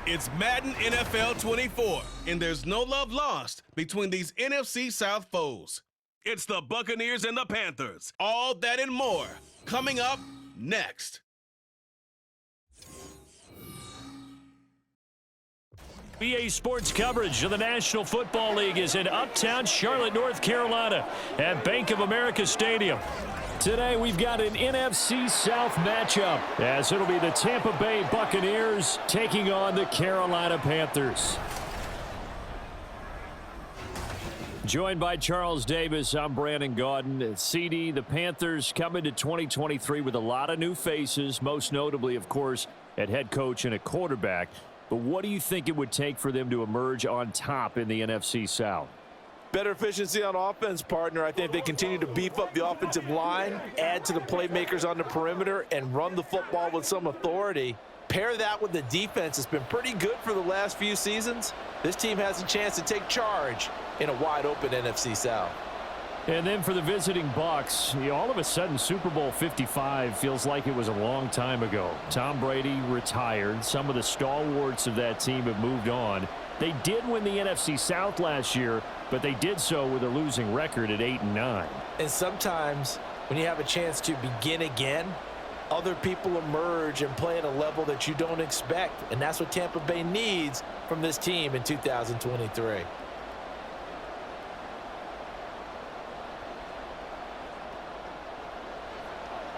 It's Madden NFL 24, and there's no love lost between these NFC South foes. It's the Buccaneers and the Panthers. All that and more coming up next. BA Sports coverage of the National Football League is in uptown Charlotte, North Carolina at Bank of America Stadium. Today we've got an NFC South matchup as it'll be the Tampa Bay Buccaneers taking on the Carolina Panthers. Joined by Charles Davis, I'm Brandon Gaudin. CD, the Panthers come into 2023 with a lot of new faces, most notably, of course, at head coach and a quarterback. But what do you think it would take for them to emerge on top in the NFC South? Better efficiency on offense, partner. I think they continue to beef up the offensive line, add to the playmakers on the perimeter, and run the football with some authority. Pair that with the defense. It's been pretty good for the last few seasons. This team has a chance to take charge in a wide-open NFC South. And then for the visiting Bucs, all of a sudden Super Bowl 55 feels like it was a long time ago. Tom Brady retired. Some of the stalwarts of that team have moved on. They did win the NFC South last year, but they did so with a losing record at 8-9. And sometimes when you have a chance to begin again, other people emerge and play at a level that you don't expect. And that's what Tampa Bay needs from this team in 2023.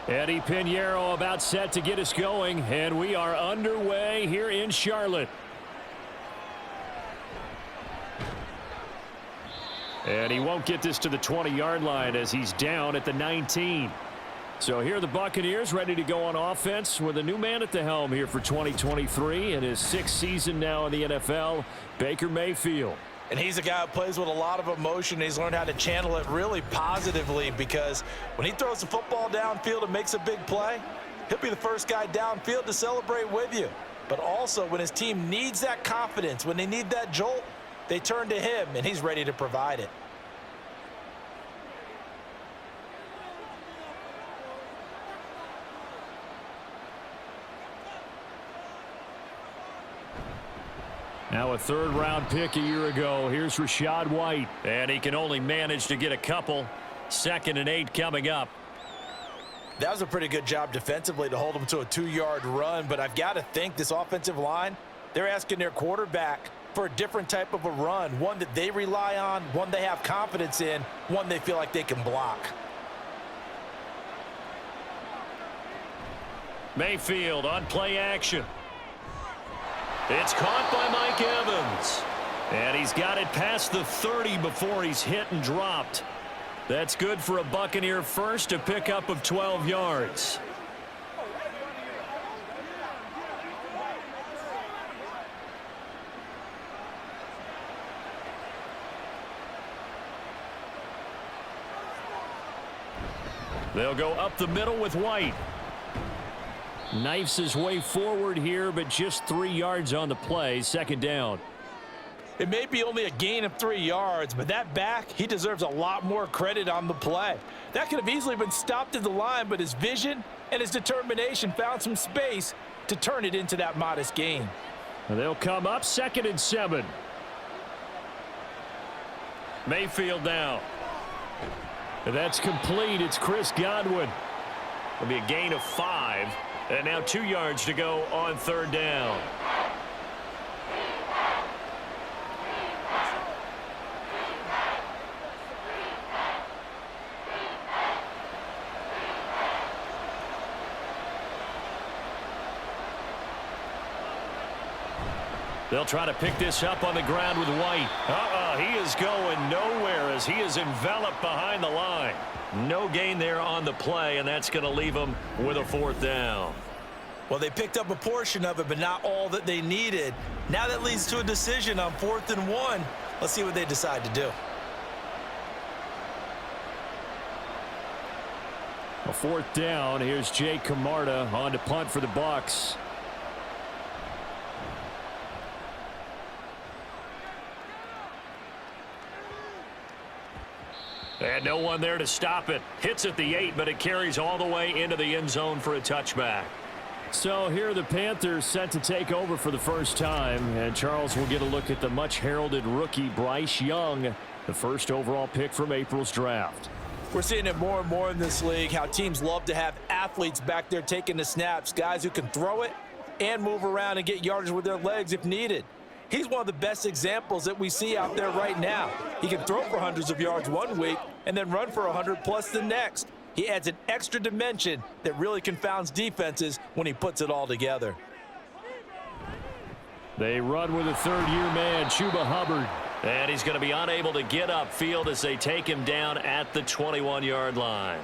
Eddie Pinheiro about set to get us going, and we are underway here in Charlotte. And he won't get this to the 20-yard line as he's down at the 19. So here are the Buccaneers ready to go on offense with a new man at the helm here for 2023 in his sixth season now in the NFL, Baker Mayfield. And he's a guy who plays with a lot of emotion. He's learned how to channel it really positively because when he throws the football downfield and makes a big play, he'll be the first guy downfield to celebrate with you. But also when his team needs that confidence, when they need that jolt, they turn to him, and he's ready to provide it. Now a third-round pick a year ago. Here's Rachaad White, and he can only manage to get a couple. 2nd and 8 coming up. That was a pretty good job defensively to hold him to a 2-yard run, but I've got to think this offensive line, they're asking their quarterback for a different type of a run, one that they rely on, one they have confidence in, one they feel like they can block. Mayfield on play action. It's caught by Mike Evans. And he's got it past the 30 before he's hit and dropped. That's good for a Buccaneer first, a pickup of 12 yards. They'll go up the middle with White. Knifes his way forward here, but just 3 yards on the play. 2nd down. It may be only a gain of 3 yards, but that back, he deserves a lot more credit on the play. That could have easily been stopped at the line, but his vision and his determination found some space to turn it into that modest gain. And they'll come up 2nd and 7. Mayfield now. And that's complete. It's Chris Godwin. It'll be a gain of 5. And now 2 yards to go on 3rd down. They'll try to pick this up on the ground with White. He is going nowhere as he is enveloped behind the line. No gain there on the play, and that's going to leave them with a 4th down. Well, they picked up a portion of it, but not all that they needed. Now that leads to a decision on 4th and 1. Let's see what they decide to do. A 4th down. Here's Jay Camarda on to punt for the Bucs. And no one there to stop it. Hits at the 8, but it carries all the way into the end zone for a touchback. So here are the Panthers set to take over for the first time, and Charles will get a look at the much heralded rookie Bryce Young, the first overall pick from April's draft. We're seeing it more and more in this league, how teams love to have athletes back there taking the snaps, guys who can throw it and move around and get yardage with their legs if needed. He's one of the best examples that we see out there right now. He can throw for hundreds of yards one week and then run for 100 plus the next. He adds an extra dimension that really confounds defenses when he puts it all together. They run with a third-year man, Chuba Hubbard. And he's going to be unable to get upfield as they take him down at the 21-yard line.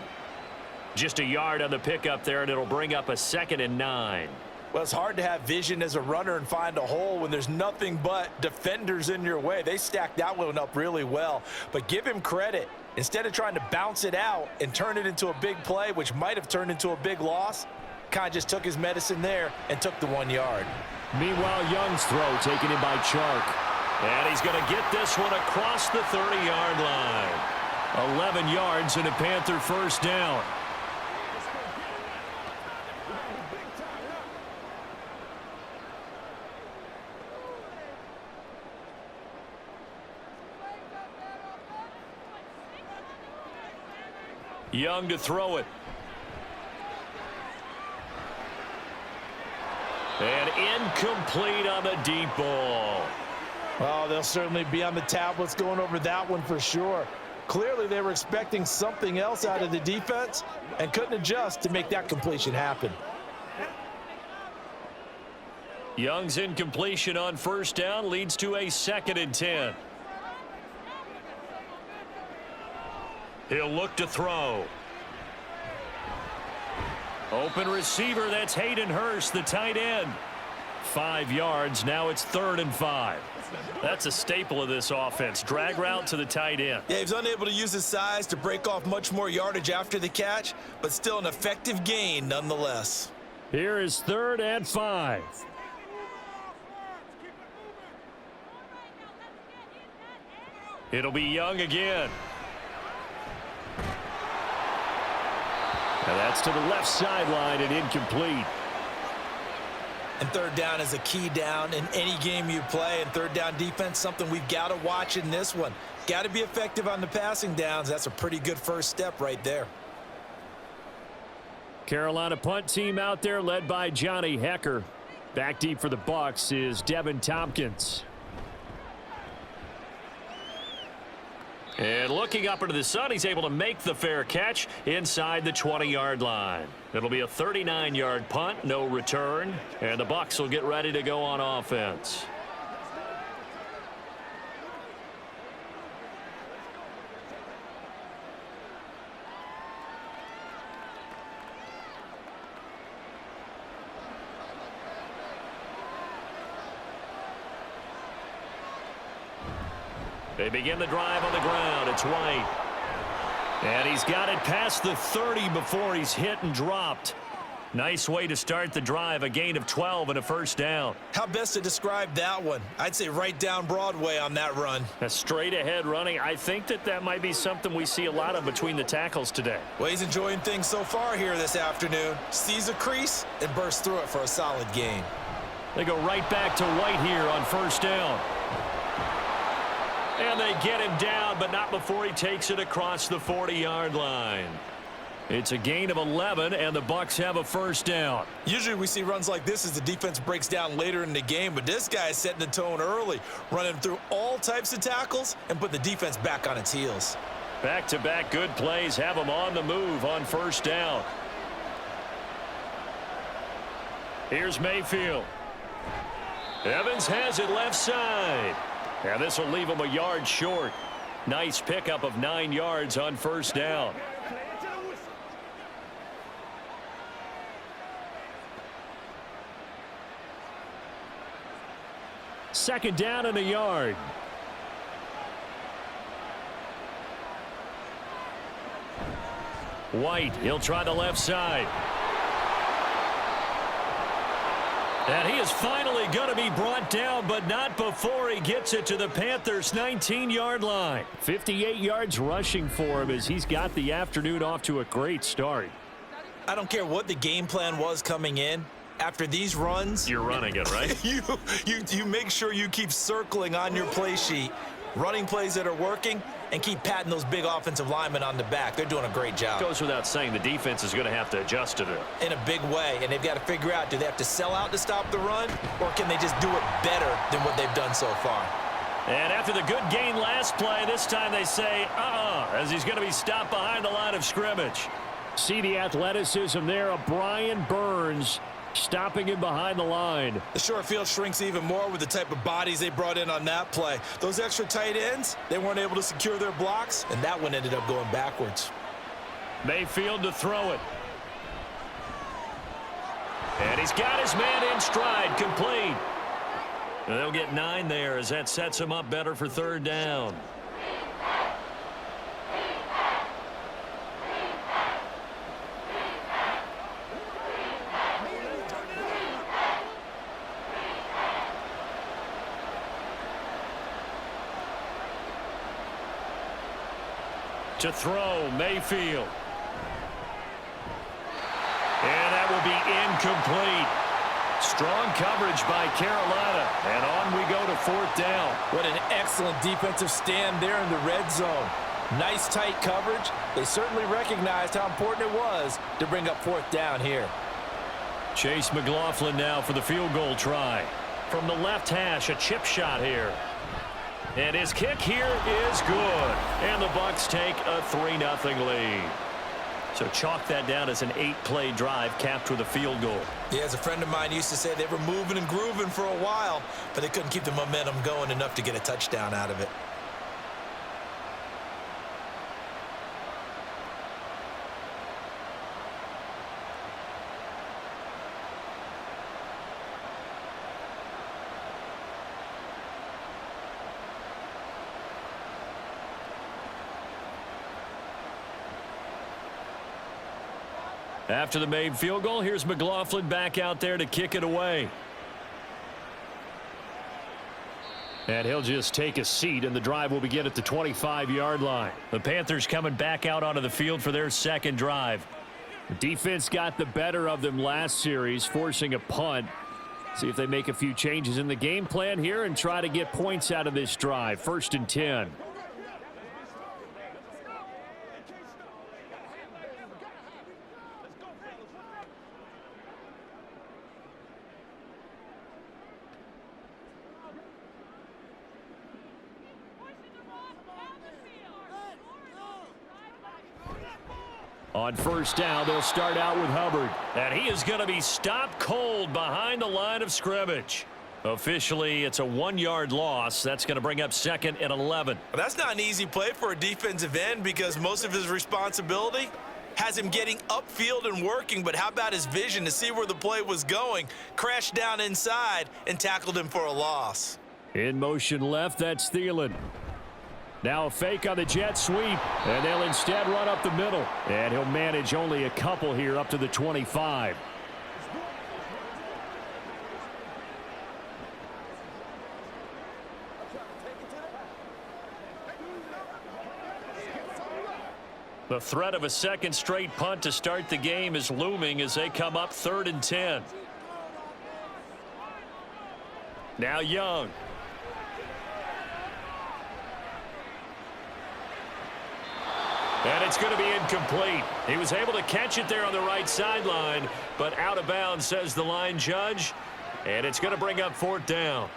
Just a yard on the pickup there, and it'll bring up a 2nd and 9. Well, it's hard to have vision as a runner and find a hole when there's nothing but defenders in your way. They stacked that one up really well. But give him credit. Instead of trying to bounce it out and turn it into a big play, which might have turned into a big loss, kind of just took his medicine there and took the 1 yard. Meanwhile, Young's throw taken in by Chark. And he's going to get this one across the 30-yard line. 11 yards and a Panther first down. Young to throw it. And incomplete on the deep ball. Oh, they'll certainly be on the tablets going over that one for sure. Clearly, they were expecting something else out of the defense and couldn't adjust to make that completion happen. Young's incompletion on first down leads to a 2nd and 10. He'll look to throw. Open receiver, that's Hayden Hurst, the tight end. 5 yards, now it's 3rd and 5. That's a staple of this offense. Drag route to the tight end. Yeah, he's unable to use his size to break off much more yardage after the catch, but still an effective gain nonetheless. Here is 3rd and 5. It'll be Young again. And that's to the left sideline and incomplete. And 3rd down is a key down in any game you play. And 3rd down defense, something we've got to watch in this one. Got to be effective on the passing downs. That's a pretty good first step right there. Carolina punt team out there led by Johnny Hecker. Back deep for the Bucs is Devin Tompkins. And looking up into the sun, he's able to make the fair catch inside the 20-yard line. It'll be a 39-yard punt, no return, and the Bucs will get ready to go on offense. They begin the drive on the ground. It's White. And he's got it past the 30 before he's hit and dropped. Nice way to start the drive. A gain of 12 and a first down. How best to describe that one? I'd say right down Broadway on that run. A straight ahead running. I think that might be something we see a lot of between the tackles today. Well, he's enjoying things so far here this afternoon. Sees a crease and bursts through it for a solid gain. They go right back to White here on first down. And they get him down, but not before he takes it across the 40-yard line. It's a gain of 11, and the Bucs have a first down. Usually we see runs like this as the defense breaks down later in the game, but this guy is setting the tone early, running through all types of tackles and put the defense back on its heels. Back-to-back good plays have him on the move on first down. Here's Mayfield. Evans has it left side. And this will leave him a yard short. Nice pickup of 9 yards on first down. Second down and a yard. White, he'll try the left side. And he is finally going to be brought down, but not before he gets it to the Panthers' 19-yard line. 58 yards rushing for him as he's got the afternoon off to a great start. I don't care what the game plan was coming in. after these runs, you're running it, right? you make sure you keep circling on your play sheet, running plays that are working, and keep patting those big offensive linemen on the back. They're doing a great job. Goes without saying the defense is going to have to adjust to it. In a big way, and they've got to figure out, do they have to sell out to stop the run, or can they just do it better than what they've done so far? And after the good gain last play, this time they say, as he's going to be stopped behind the line of scrimmage. See the athleticism there of Brian Burns stopping him behind the line. The short field shrinks even more with the type of bodies they brought in on that play. Those extra tight ends, they weren't able to secure their blocks, and that one ended up going backwards. Mayfield to throw it. And he's got his man in stride, complete. And they'll get 9 there as that sets him up better for 3rd down. To throw, Mayfield. And that will be incomplete. Strong coverage by Carolina. And on we go to 4th down. What an excellent defensive stand there in the red zone. Nice tight coverage. They certainly recognized how important it was to bring up 4th down here. Chase McLaughlin now for the field goal try. From the left hash, a chip shot here. And his kick here is good. And the Bucs take a 3-0 lead. So chalk that down as an 8-play drive capped with a field goal. Yeah, as a friend of mine used to say, they were moving and grooving for a while, but they couldn't keep the momentum going enough to get a touchdown out of it. After the made field goal, here's McLaughlin back out there to kick it away. And he'll just take a seat, and the drive will begin at the 25-yard line. The Panthers coming back out onto the field for their 2nd drive. The defense got the better of them last series, forcing a punt. See if they make a few changes in the game plan here and try to get points out of this drive. 1st and 10. On 1st down, they'll start out with Hubbard. And he is going to be stopped cold behind the line of scrimmage. Officially, it's a 1-yard loss. That's going to bring up 2nd and 11. Well, that's not an easy play for a defensive end because most of his responsibility has him getting upfield and working, but how about his vision to see where the play was going, crashed down inside, and tackled him for a loss. In motion left, that's Thielen. Now a fake on the jet sweep, and they'll instead run up the middle. And he'll manage only a couple here up to the 25. The threat of a 2nd straight punt to start the game is looming as they come up 3rd and 10. Now Young. And it's going to be incomplete. He was able to catch it there on the right sideline, but out of bounds, says the line judge. And it's going to bring up 4th down.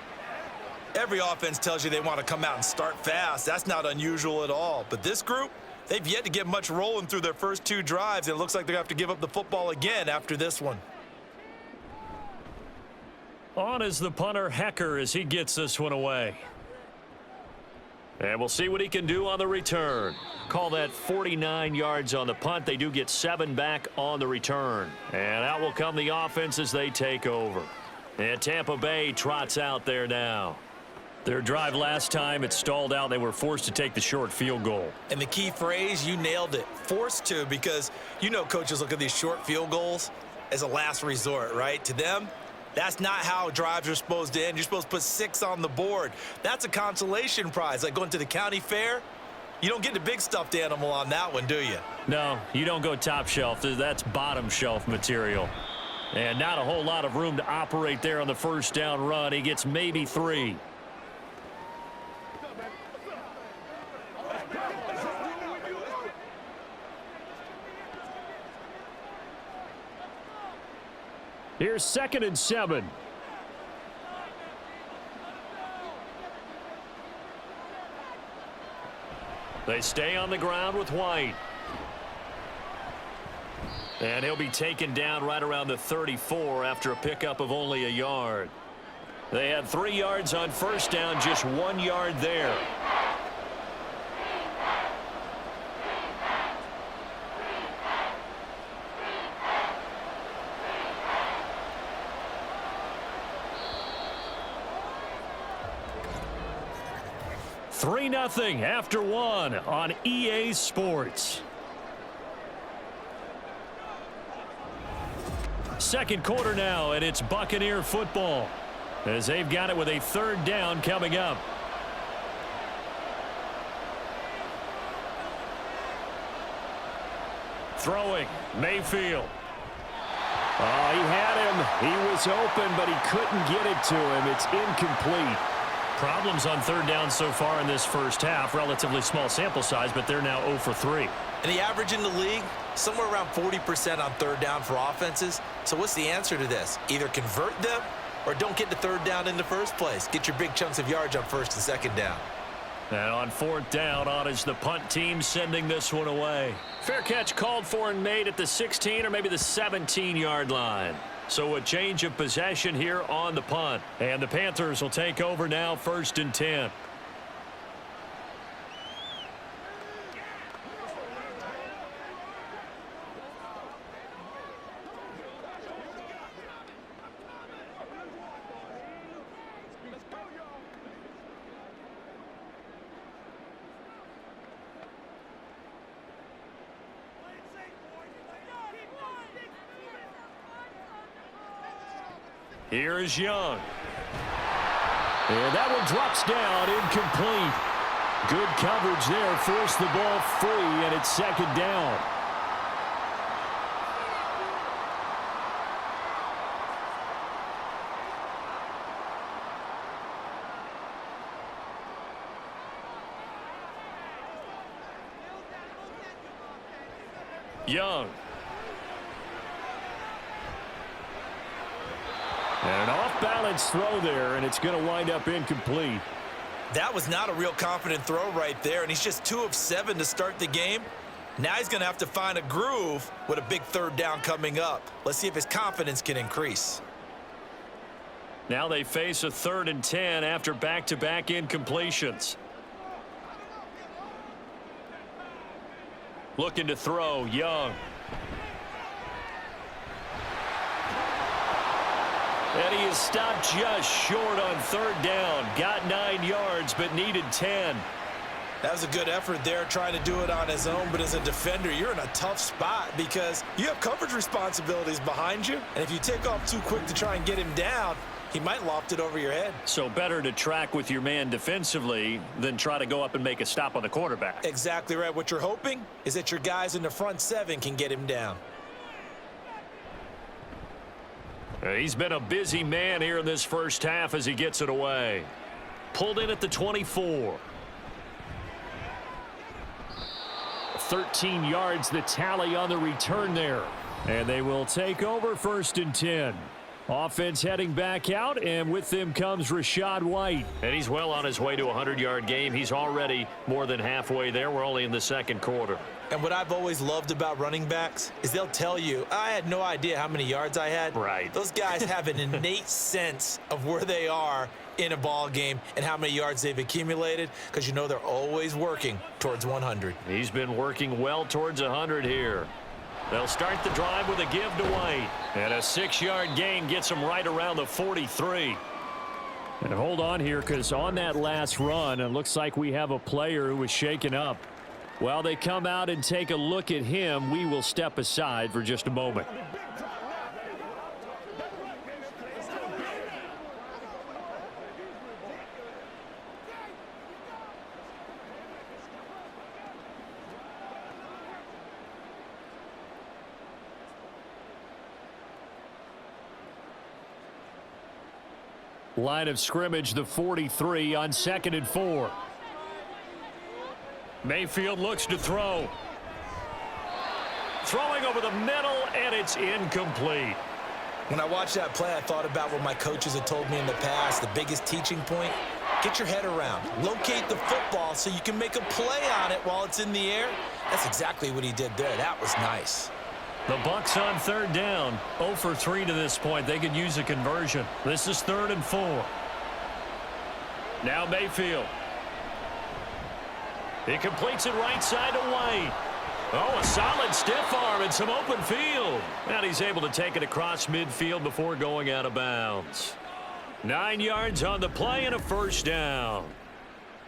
Every offense tells you they want to come out and start fast. That's not unusual at all. But this group, they've yet to get much rolling through their first 2 drives. It looks like they're going to have to give up the football again after this one. On is the punter Hecker as he gets this one away. And we'll see what he can do on the return. Call that 49 yards on the punt. They do get 7 back on the return. And out will come the offense as they take over. And Tampa Bay trots out there now. Their drive last time, it stalled out. They were forced to take the short field goal. And the key phrase, you nailed it. Forced to, because you know coaches look at these short field goals as a last resort, right? To them, that's not how drives are supposed to end. You're supposed to put 6 on the board. That's a consolation prize. Like going to the county fair, you don't get the big stuffed animal on that one, do you? No, you don't go top shelf. That's bottom shelf material. And not a whole lot of room to operate there on the first down run. He gets maybe 3. Here's 2nd and 7. They stay on the ground with White. And he'll be taken down right around the 34 after a pickup of only a yard. They had 3 yards on first down, just 1 yard there. Three 0 after 1 on EA Sports. Second quarter now, and it's Buccaneer football as they've got it with a 3rd down coming up. Throwing, Mayfield. Oh, he had him. He was open, but he couldn't get it to him. It's incomplete. Problems on 3rd down so far in this first half. Relatively small sample size, but they're now 0 for 3. And the average in the league, somewhere around 40% on 3rd down for offenses. So what's the answer to this? Either convert them or don't get the 3rd down in the first place. Get your big chunks of yards on 1st and 2nd down. And on 4th down, on is the punt team sending this one away. Fair catch called for and made at the 16 or maybe the 17-yard line. So a change of possession here on the punt. And the Panthers will take over now, 1st and 10. Here is Young. And that one drops down, incomplete. Good coverage there, forced the ball free, and it's 2nd down. Young. And an off-balance throw there, and it's going to wind up incomplete. That was not a real confident throw right there, and he's just 2 of 7 to start the game. Now he's going to have to find a groove with a big 3rd down coming up. Let's see if his confidence can increase. Now they face a 3rd and 10 after back-to-back incompletions. Looking to throw, Young. And he is stopped just short on 3rd down. Got 9 yards, but needed 10. That was a good effort there, trying to do it on his own. But as a defender, you're in a tough spot because you have coverage responsibilities behind you. And if you take off too quick to try and get him down, he might loft it over your head. So better to track with your man defensively than try to go up and make a stop on the quarterback. Exactly right. What you're hoping is that your guys in the front 7 can get him down. He's been a busy man here in this first half as he gets it away. Pulled in at the 24. 13 yards the tally on the return there. And they will take over 1st and 10. Offense heading back out, and with them comes Rachaad White. And he's well on his way to a 100-yard game. He's already more than halfway there. We're only in the 2nd quarter. And what I've always loved about running backs is they'll tell you, I had no idea how many yards I had. Right. Those guys have an innate sense of where they are in a ball game and how many yards they've accumulated because you know they're always working towards 100. He's been working well towards 100 here. They'll start the drive with a give to White. And a 6-yard gain gets him right around the 43. And hold on here, because on that last run, it looks like we have a player who was shaken up. While they come out and take a look at him, we will step aside for just a moment. Line of scrimmage, the 43 on 2nd and 4. Mayfield looks to throw. Throwing over the middle, and it's incomplete. When I watched that play, I thought about what my coaches had told me in the past. The biggest teaching point, get your head around. Locate the football so you can make a play on it while it's in the air. That's exactly what he did there. That was nice. The Bucs on 3rd down. 0 for 3 to this point. They could use a conversion. This is 3rd and 4. Now Mayfield. He completes it right side to White. Oh, a solid stiff arm and some open field. And he's able to take it across midfield before going out of bounds. 9 yards on the play and a 1st down.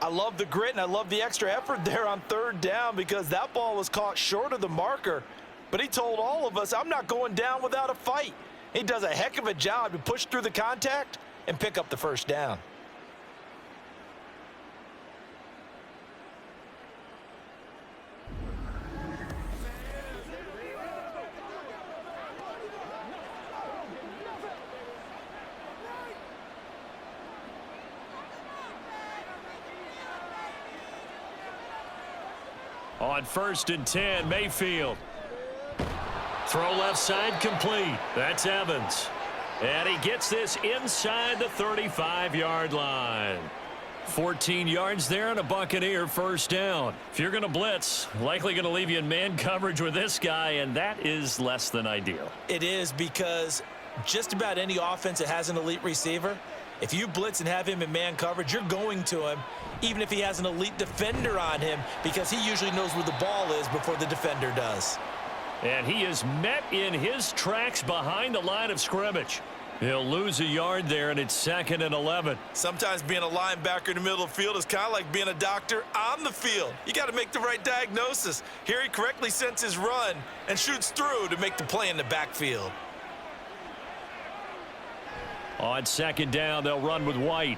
I love the grit and I love the extra effort there on 3rd down because that ball was caught short of the marker. But he told all of us, I'm not going down without a fight. He does a heck of a job to push through the contact and pick up the 1st down. On 1st and 10, Mayfield. Throw left side complete. That's Evans. And he gets this inside the 35-yard line. 14 yards there and a Buccaneer 1st down. If you're going to blitz, likely going to leave you in man coverage with this guy, and that is less than ideal. It is because just about any offense that has an elite receiver, if you blitz and have him in man coverage, you're going to him, even if he has an elite defender on him, because he usually knows where the ball is before the defender does. And he is met in his tracks behind the line of scrimmage. He'll lose a yard there, and it's 2nd and 11. Sometimes being a linebacker in the middle of the field is kind of like being a doctor on the field. You got to make the right diagnosis. Here he correctly sends his run and shoots through to make the play in the backfield. On 2nd down, they'll run with White.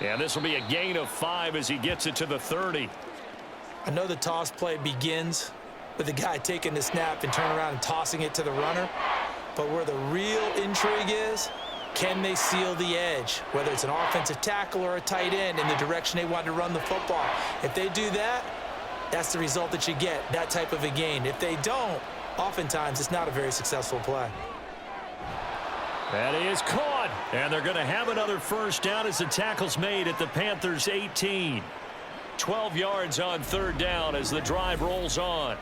And this will be a gain of 5 as he gets it to the 30. I know the toss play begins with the guy taking the snap and turning around and tossing it to the runner. But where the real intrigue is, can they seal the edge? Whether it's an offensive tackle or a tight end in the direction they want to run the football. If they do that, that's the result that you get, that type of a gain. If they don't, oftentimes it's not a very successful play. That is caught. And they're going to have another 1st down as the tackle's made at the Panthers' 18. 12 yards on 3rd down as the drive rolls on.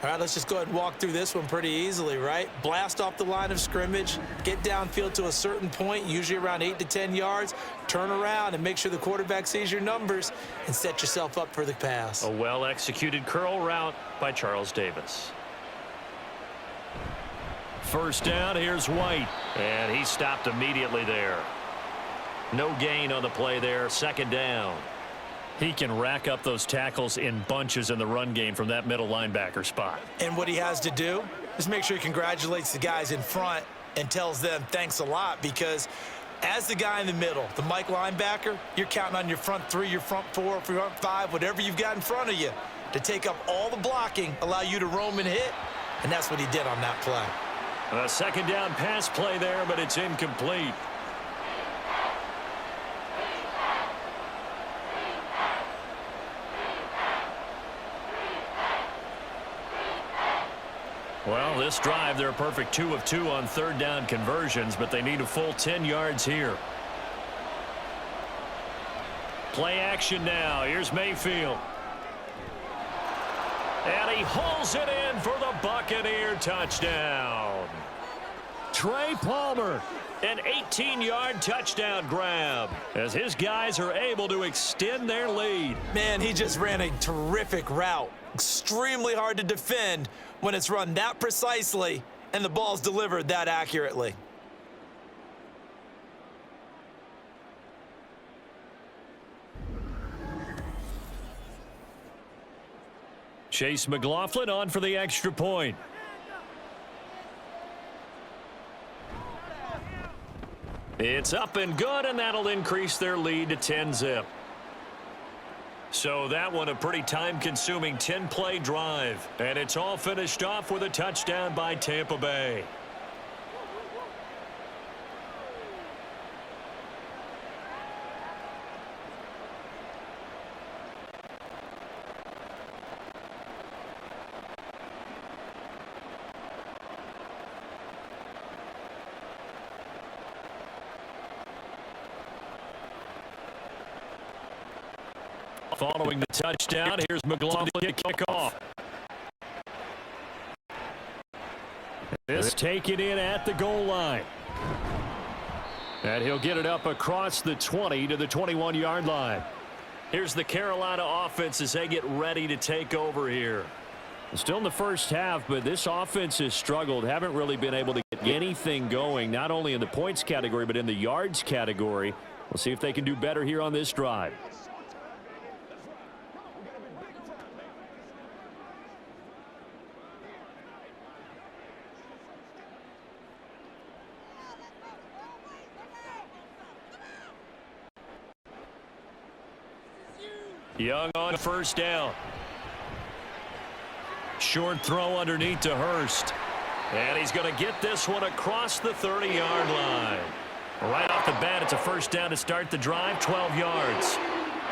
All right, let's just go ahead and walk through this one pretty easily, right? Blast off the line of scrimmage, get downfield to a certain point, usually around 8 to 10 yards, turn around and make sure the quarterback sees your numbers and set yourself up for the pass. A well-executed curl route by Charles Davis. 1st down, here's White. And he stopped immediately there. No gain on the play there, 2nd down. He can rack up those tackles in bunches in the run game from that middle linebacker spot. And what he has to do is make sure he congratulates the guys in front and tells them thanks a lot, because as the guy in the middle, the Mike linebacker, you're counting on your front 3, your front 4, front 5, whatever you've got in front of you to take up all the blocking, allow you to roam and hit, and that's what he did on that play. A 2nd down pass play there, but it's incomplete. Well, this drive, they're a perfect 2 of 2 on 3rd down conversions, but they need a full 10 yards here. Play action now. Here's Mayfield. And he hauls it in for the Buccaneer touchdown. Trey Palmer, an 18-yard touchdown grab as his guys are able to extend their lead. Man, he just ran a terrific route. Extremely hard to defend when it's run that precisely and the ball's delivered that accurately. Chase McLaughlin on for the extra point. It's up and good, and that'll increase their lead to 10-zip. So that one a pretty time-consuming 10-play drive. And it's all finished off with a touchdown by Tampa Bay. Following the touchdown, here's McLaughlin to kick off. This taken in at the goal line. And he'll get it up across the 20 to the 21-yard line. Here's the Carolina offense as they get ready to take over here. Still in the first half, but this offense has struggled. Haven't really been able to get anything going, not only in the points category, but in the yards category. We'll see if they can do better here on this drive. Young on first down. Short throw underneath to Hurst. And he's going to get this one across the 30-yard line. Right off the bat, it's a first down to start the drive, 12 yards.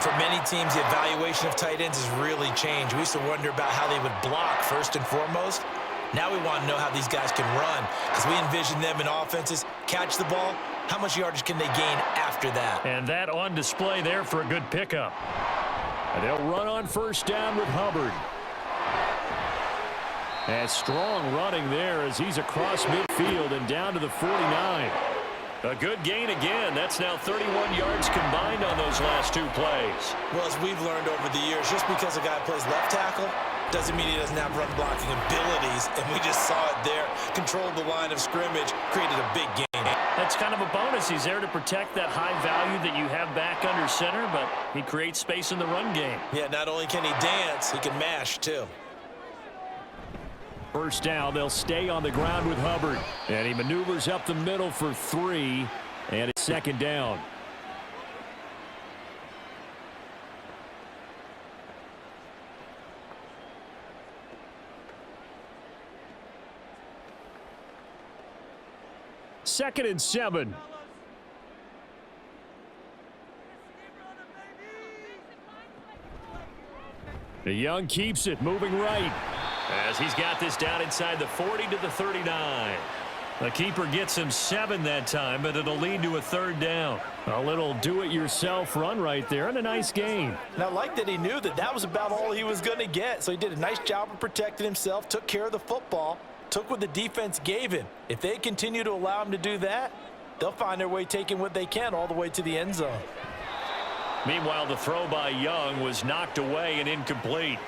For many teams, the evaluation of tight ends has really changed. We used to wonder about how they would block first and foremost. Now we want to know how these guys can run, because we envision them in offenses, catch the ball, how much yardage can they gain after that? And that on display there for a good pickup. And they'll run on first down with Hubbard. And strong running there as he's across midfield and down to the 49. A good gain again. That's now 31 yards combined on those last two plays. Well, as we've learned over the years, just because a guy plays left tackle doesn't mean he doesn't have run blocking abilities. And we just saw it there. Controlled the line of scrimmage, created a big gain. That's kind of a bonus. He's there to protect that high value that you have back under center, but he creates space in the run game. Yeah, not only can he dance, he can mash too. First down, they'll stay on the ground with Hubbard. And he maneuvers up the middle for 3, and it's second down. Second and 7. The Young keeps it, moving right. As he's got this down inside the 40 to the 39. The keeper gets him 7 that time, but it'll lead to a third down. A little do-it-yourself run right there, and a nice gain. And I like that he knew that that was about all he was going to get. So he did a nice job of protecting himself, took care of the football, took what the defense gave him. If they continue to allow him to do that, they'll find their way taking what they can all the way to the end zone. Meanwhile, the throw by Young was knocked away and incomplete.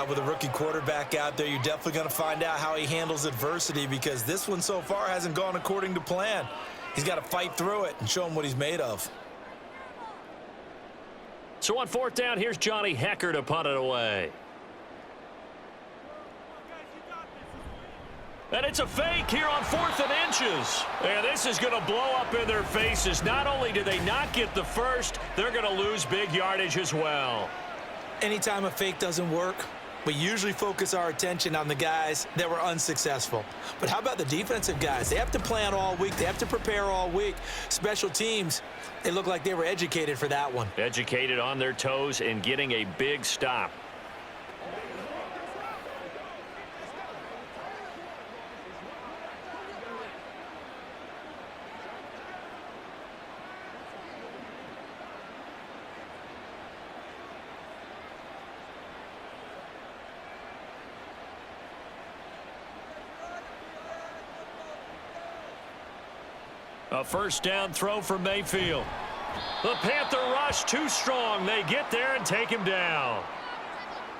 With a rookie quarterback out there, you're definitely going to find out how he handles adversity, because this one so far hasn't gone according to plan. He's got to fight through it and show him what he's made of. So on fourth down, here's Johnny Hecker to punt it away. And it's a fake here on 4th and inches. And this is going to blow up in their faces. Not only do they not get the first, they're going to lose big yardage as well. Anytime a fake doesn't work, we usually focus our attention on the guys that were unsuccessful. But how about the defensive guys? They have to plan all week. They have to prepare all week. Special teams, they look like they were educated for that one. Educated on their toes and getting a big stop. A first down throw for Mayfield. The Panther rush too strong. They get there and take him down.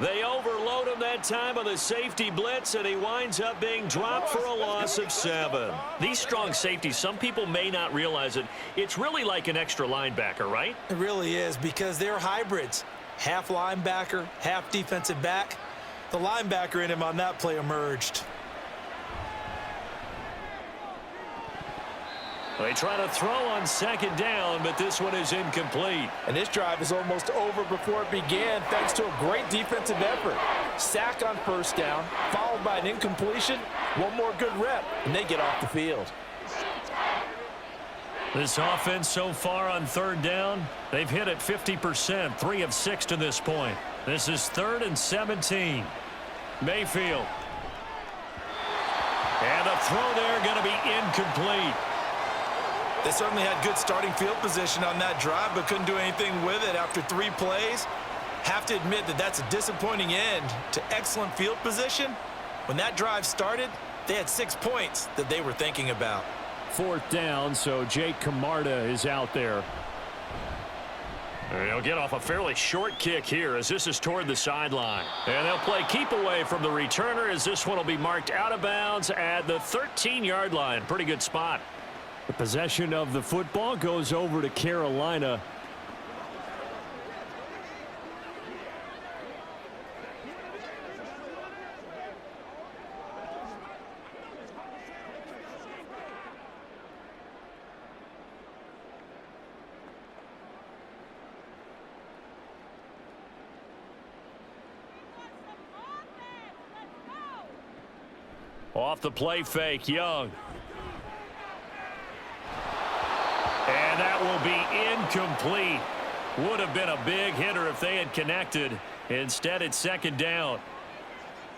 They overload him that time on the safety blitz, and he winds up being dropped for a loss of 7. These strong safeties, some people may not realize it. It's really like an extra linebacker, right? It really is, because they're hybrids. Half linebacker, half defensive back. The linebacker in him on that play emerged. They try to throw on second down, but this one is incomplete. And this drive is almost over before it began, thanks to a great defensive effort. Sack on first down, followed by an incompletion. One more good rep, and they get off the field. This offense so far on third down, they've hit it 50%, 3 of 6 to this point. This is 3rd and 17. Mayfield. And a throw there going to be incomplete. They certainly had good starting field position on that drive, but couldn't do anything with it after 3 plays. Have to admit that that's a disappointing end to excellent field position. When that drive started, they had 6 points that they were thinking about. 4th down, so Jake Camarda is out there. He'll get off a fairly short kick here as this is toward the sideline. And they'll play keep away from the returner as this one will be marked out of bounds at the 13-yard line. Pretty good spot. The possession of the football goes over to Carolina. Off the play fake, Young. And that will be incomplete. Would have been a big hitter if they had connected. Instead, it's 2nd down.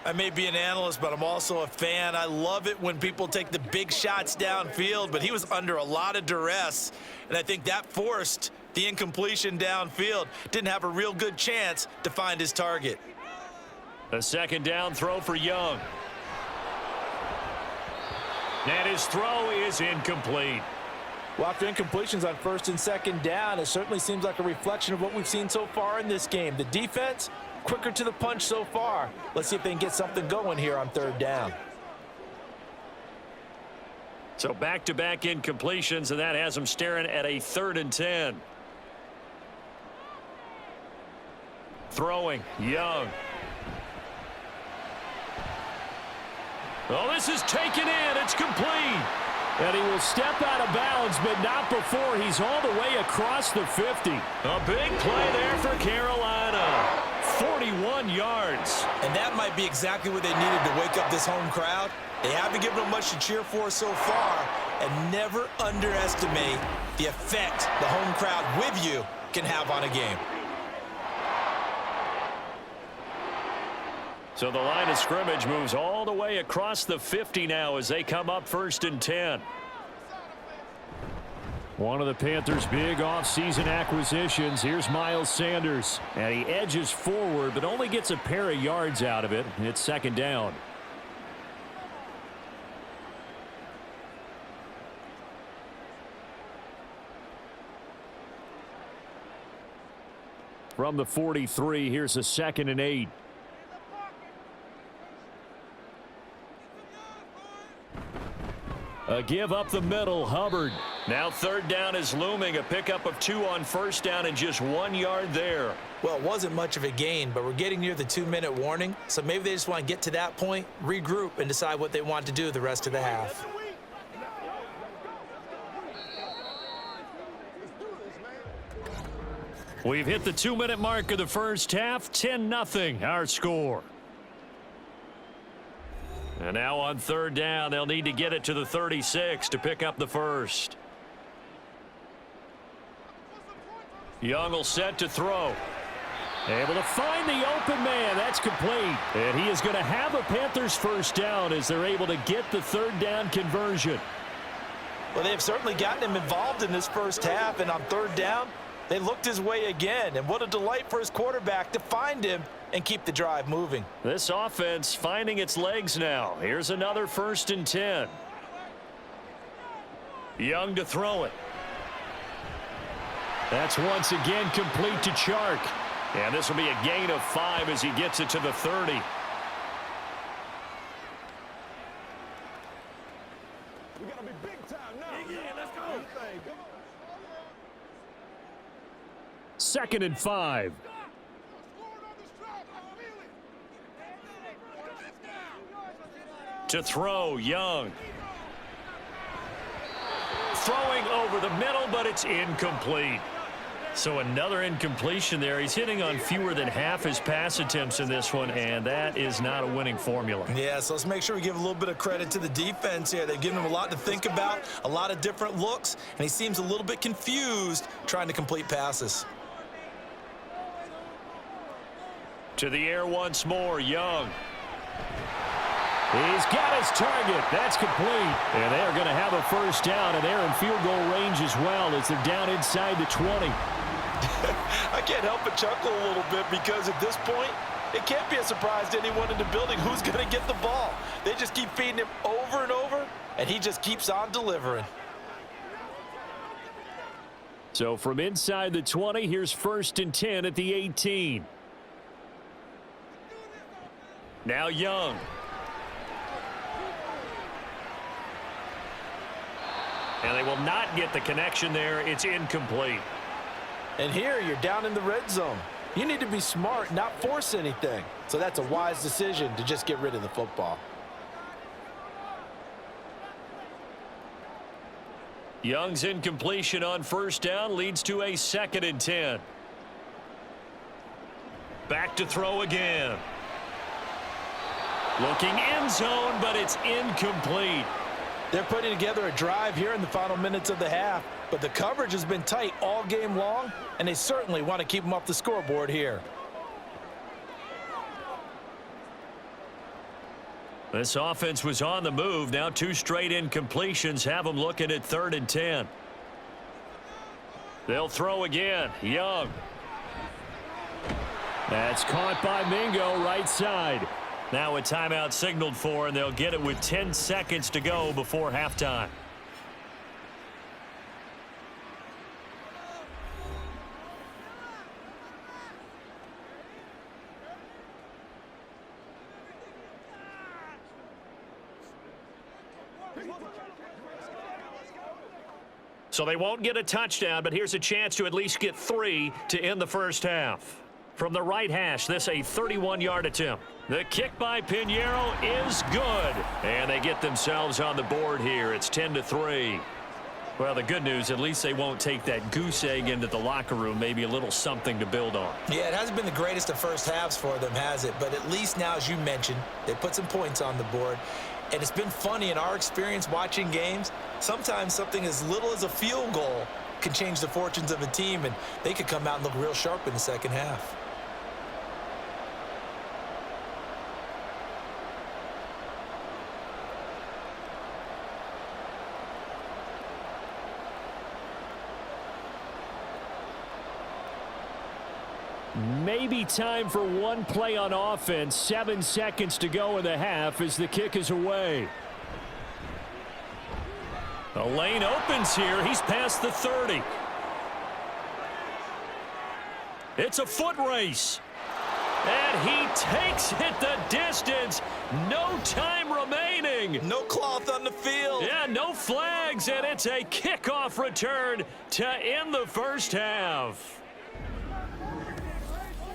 I may be an analyst, but I'm also a fan. I love it when people take the big shots downfield, but he was under a lot of duress, and I think that forced the incompletion downfield. Didn't have a real good chance to find his target. A 2nd down throw for Young. And his throw is incomplete. Well, after incompletions on 1st and 2nd down, it certainly seems like a reflection of what we've seen so far in this game. The defense, quicker to the punch so far. Let's see if they can get something going here on 3rd down. So back-to-back incompletions, and that has them staring at a 3rd and 10. Throwing, Young. Oh, this is taken in. It's complete. And he will step out of bounds, but not before he's all the way across the 50. A big play there for Carolina. 41 yards. And that might be exactly what they needed to wake up this home crowd. They haven't given them much to cheer for so far. And never underestimate the effect the home crowd with you can have on a game. So the line of scrimmage moves all the way across the 50 now as they come up 1st and 10. One of the Panthers' big offseason acquisitions. Here's Miles Sanders. And he edges forward, but only gets a pair of yards out of it. It's 2nd down. From the 43, here's a 2nd and 8. A give up the middle, Hubbard. Now 3rd down is looming. A pickup of 2 on 1st down and just 1 yard there. Well, it wasn't much of a gain, but we're getting near the 2-minute warning. So maybe they just want to get to that point, regroup, and decide what they want to do the rest of the half. We've hit the 2-minute mark of the first half. 10-0 our score. And now on 3rd down, they'll need to get it to the 36 to pick up the first. Young will set to throw. Able to find the open man. That's complete. And he is going to have a Panthers 1st down as they're able to get the 3rd down conversion. Well, they've certainly gotten him involved in this first half, and on 3rd down, they looked his way again. And what a delight for his quarterback to find him and keep the drive moving. This offense finding its legs now. Here's another 1st and 10. Young to throw it. That's once again complete to Chark. And this will be a gain of 5 as he gets it to the 30. We gotta be big time now. Yeah, let's go. 2nd and 5. To throw, Young. Throwing over the middle, but it's incomplete. So another incompletion there. He's hitting on fewer than half his pass attempts in this one, and that is not a winning formula. Yeah, so let's make sure we give a little bit of credit to the defense here. They've given him a lot to think about, a lot of different looks, and he seems a little bit confused trying to complete passes. To the air once more, Young. He's got his target. That's complete. And they're going to have a 1st down, and they're in field goal range as well as they're down inside the 20. I can't help but chuckle a little bit because at this point, it can't be a surprise to anyone in the building who's going to get the ball. They just keep feeding him over and over, and he just keeps on delivering. So from inside the 20, here's 1st and 10 at the 18. Now Young. And they will not get the connection there. It's incomplete. And here you're down in the red zone. You need to be smart, not force anything. So that's a wise decision to just get rid of the football. Young's incompletion on 1st down leads to a 2nd and 10. Back to throw again. Looking end zone, but it's incomplete. They're putting together a drive here in the final minutes of the half, but the coverage has been tight all game long, and they certainly want to keep them off the scoreboard here. This offense was on the move. Now 2 straight incompletions have them looking at 3rd and 10. They'll throw again. Young. That's caught by Mingo, right side. Now a timeout signaled for, and they'll get it with 10 seconds to go before halftime. So they won't get a touchdown, but here's a chance to at least get 3 to end the 1st half. From the right hash, this a 31-yard attempt. The kick by Pinheiro is good. And they get themselves on the board here. It's 10-3. Well, the good news, at least they won't take that goose egg into the locker room. Maybe a little something to build on. Yeah, it hasn't been the greatest of first halves for them, has it? But at least now, as you mentioned, they put some points on the board. And it's been funny in our experience watching games. Sometimes something as little as a field goal can change the fortunes of a team, and they could come out and look real sharp in the second half. Maybe time for one play on offense. 7 seconds to go in the half as the kick is away. The lane opens here. He's past the 30. It's a foot race. And he takes it the distance. No time remaining. No cloth on the field. Yeah, no flags, and it's a kickoff return to end the 1st half.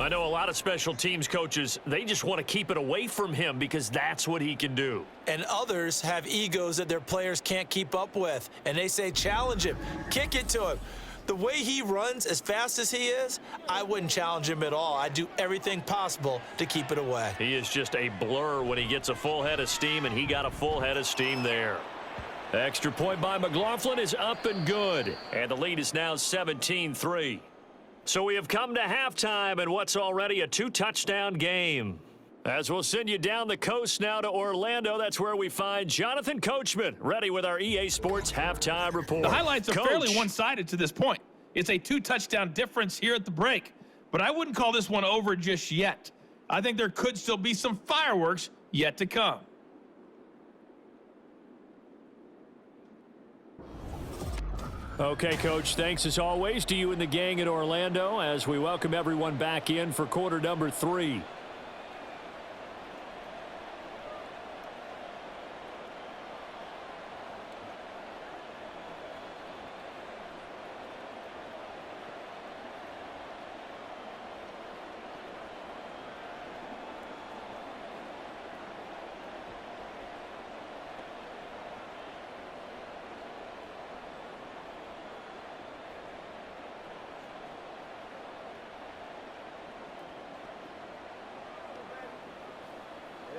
I know a lot of special teams coaches, they just want to keep it away from him because that's what he can do. And others have egos that their players can't keep up with. And they say, challenge him, kick it to him. The way he runs as fast as he is, I wouldn't challenge him at all. I'd do everything possible to keep it away. He is just a blur when he gets a full head of steam, and he got a full head of steam there. Extra point by McLaughlin is up and good. And the lead is now 17-3. So we have come to halftime in what's already a 2-touchdown game. As we'll send you down the coast now to Orlando, that's where we find Jonathan Coachman, ready with our EA Sports Halftime Report. The highlights are Coach. fairly one-sided to this point. It's a 2-touchdown difference here at the break, but I wouldn't call this one over just yet. I think there could still be some fireworks yet to come. Okay, Coach, thanks as always to you and the gang in Orlando as we welcome everyone back in for quarter number 3.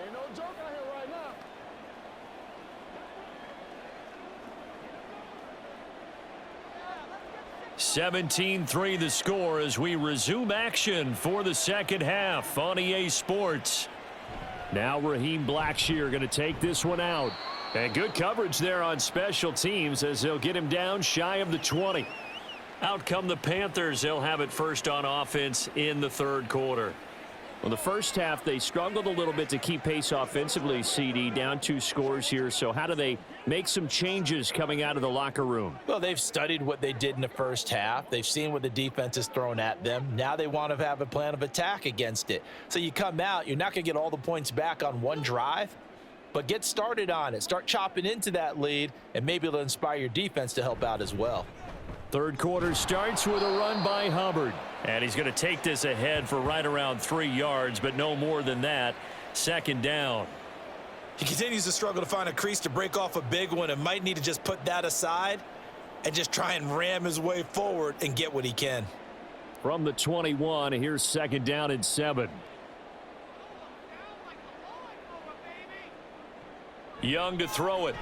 Ain't no joke out here right now. $17-3 the score as we resume action for the second half on EA Sports. Now Raheem Blackshear going to take this one out. And good coverage there on special teams as they'll get him down shy of the 20. Out come the Panthers. They'll have it first on offense in the third quarter. Well, the first half, they struggled a little bit to keep pace offensively, CD, down 2 scores here. So how do they make some changes coming out of the locker room? Well, they've studied what they did in the first half. They've seen what the defense has thrown at them. Now they want to have a plan of attack against it. So you come out, you're not going to get all the points back on one drive, but get started on it. Start chopping into that lead, and maybe it'll inspire your defense to help out as well. Third quarter starts with a run by Hubbard. And he's going to take this ahead for right around 3 yards, but no more than that. Second down. He continues to struggle to find a crease to break off a big one and might need to just put that aside and just try and ram his way forward and get what he can. From the 21, here's second down and 7. Young to throw it.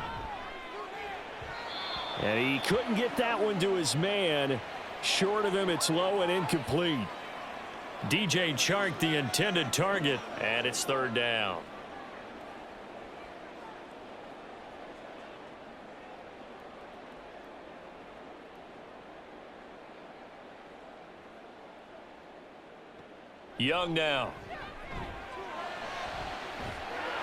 And he couldn't get that one to his man. Short of him, it's low and incomplete. DJ Chark, the intended target, and it's third down. Young now.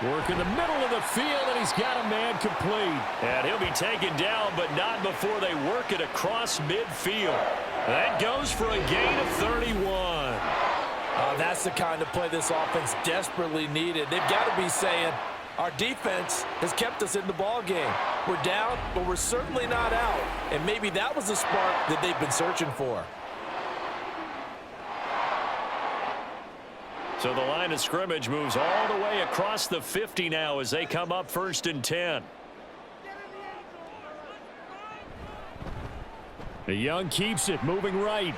Work in the middle of the field, and he's got a man complete. And he'll be taken down, but not before they work it across midfield. That goes for a gain of 31. That's the kind of play this offense desperately needed. They've got to be saying, our defense has kept us in the ball game. We're down, but we're certainly not out. And maybe that was the spark that they've been searching for. So the line of scrimmage moves all the way across the 50 now as they come up first and 10. Young keeps it, moving right.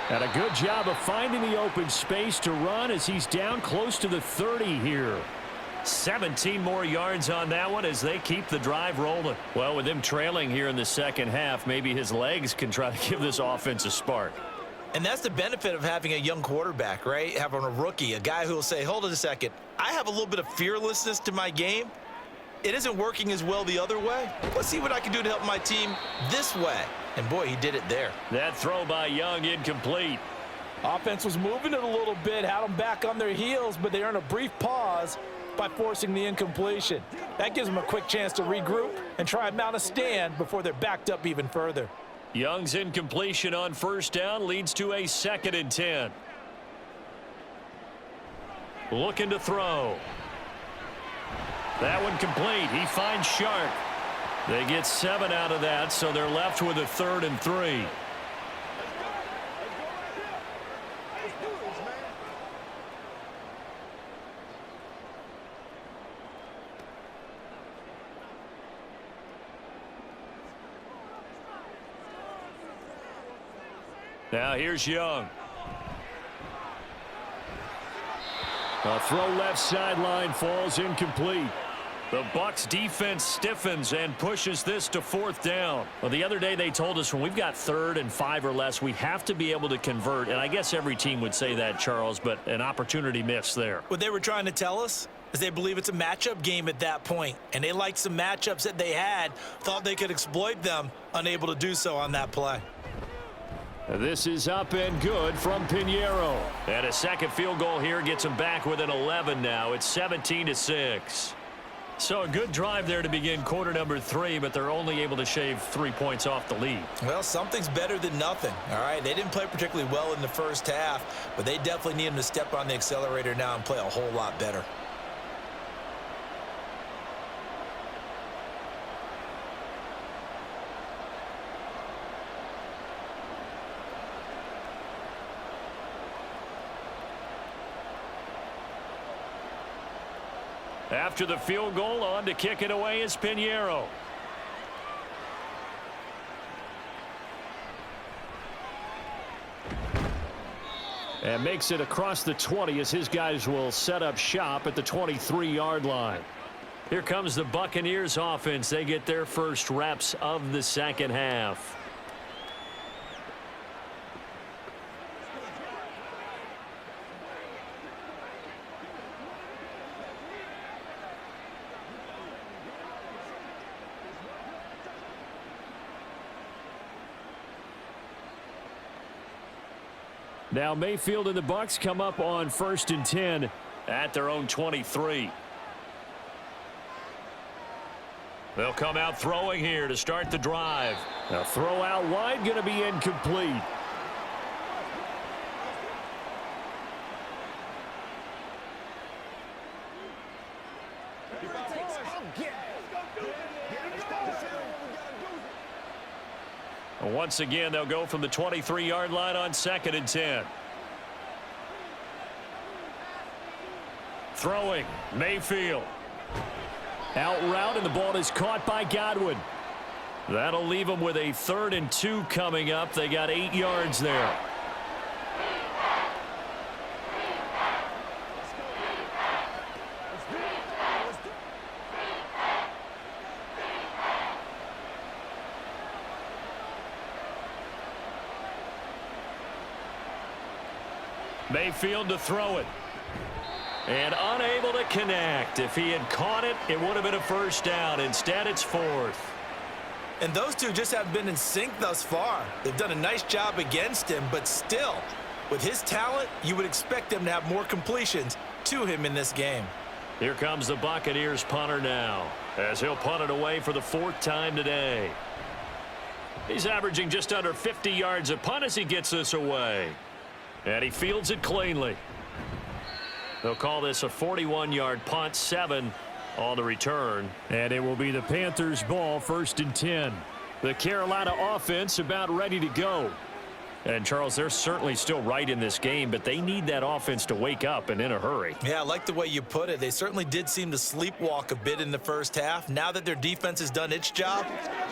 And a good job of finding the open space to run as he's down close to the 30 here. 17 more yards on that one as they keep the drive rolling. Well, with him trailing here in the second half, maybe his legs can try to give this offense a spark. And that's the benefit of having a young quarterback, right? Having a rookie, a guy who will say, hold it a second, I have a little bit of fearlessness to my game. It isn't working as well the other way. Let's see what I can do to help my team this way. And boy, he did it there. That throw by Young incomplete. Offense was moving it a little bit, had them back on their heels, but they earned a brief pause by forcing the incompletion. That gives them a quick chance to regroup and try and mount a stand before they're backed up even further. Young's incompletion on first down leads to a 2nd and 10. Looking to throw. That one complete. He finds Shark. They get 7 out of that, so they're left with a 3rd and 3. Now here's Young. A throw left sideline falls incomplete. The Bucs defense stiffens and pushes this to 4th down. Well, the other day they told us when we've got 3rd and 5 or less, we have to be able to convert. And I guess every team would say that, Charles, but an opportunity missed there. What they were trying to tell us is they believe it's a matchup game at that point. And they liked some matchups that they had, thought they could exploit them, unable to do so on that play. This is up and good from Pinheiro. And a second field goal here gets them back within 11 now. It's 17-6. So a good drive there to begin quarter number 3, but they're only able to shave 3 points off the lead. Well, something's better than nothing, all right? They didn't play particularly well in the first half, but they definitely need them to step on the accelerator now and play a whole lot better. After the field goal, on to kick it away is Pinheiro. And makes it across the 20 as his guys will set up shop at the 23-yard line. Here comes the Buccaneers offense. They get their first reps of the second half. Now Mayfield and the Bucs come up on 1st and 10 at their own 23. They'll come out throwing here to start the drive. A throw out wide, going to be incomplete. Once again, they'll go from the 23-yard line on 2nd and 10. Throwing, Mayfield. Out route, and the ball is caught by Godwin. That'll leave them with a 3rd and 2 coming up. They got 8 yards there. Mayfield to throw it. And unable to connect. If he had caught it, it would have been a 1st down. Instead, it's 4th. And those two just have been in sync thus far. They've done a nice job against him, but still, with his talent, you would expect them to have more completions to him in this game. Here comes the Buccaneers punter now, as he'll punt it away for the 4th time today. He's averaging just under 50 yards a punt as he gets this away. And he fields it cleanly. They'll call this a 41-yard punt, 7 on the return. And it will be the Panthers' ball, 1st and 10. The Carolina offense about ready to go. And, Charles, they're certainly still right in this game, but they need that offense to wake up and in a hurry. Yeah, I like the way you put it. They certainly did seem to sleepwalk a bit in the 1st half. Now that their defense has done its job,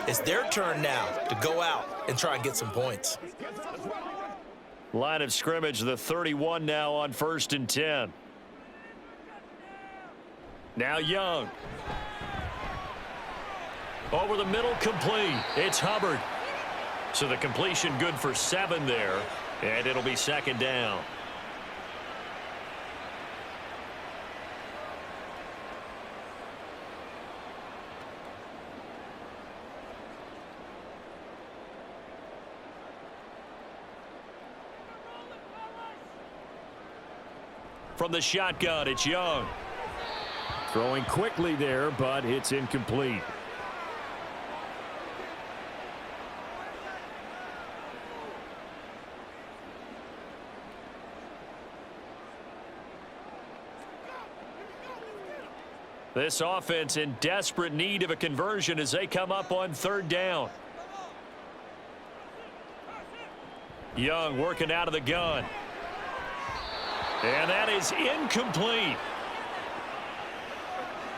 it's their turn now to go out and try and get some points. Line of scrimmage, the 31 now on 1st and 10. Now Young. Over the middle, complete. It's Hubbard. So the completion good for 7 there, and it'll be 2nd down. From the shotgun, it's Young. Throwing quickly there, but it's incomplete. This offense in desperate need of a conversion as they come up on 3rd down. Young working out of the gun. And that is incomplete.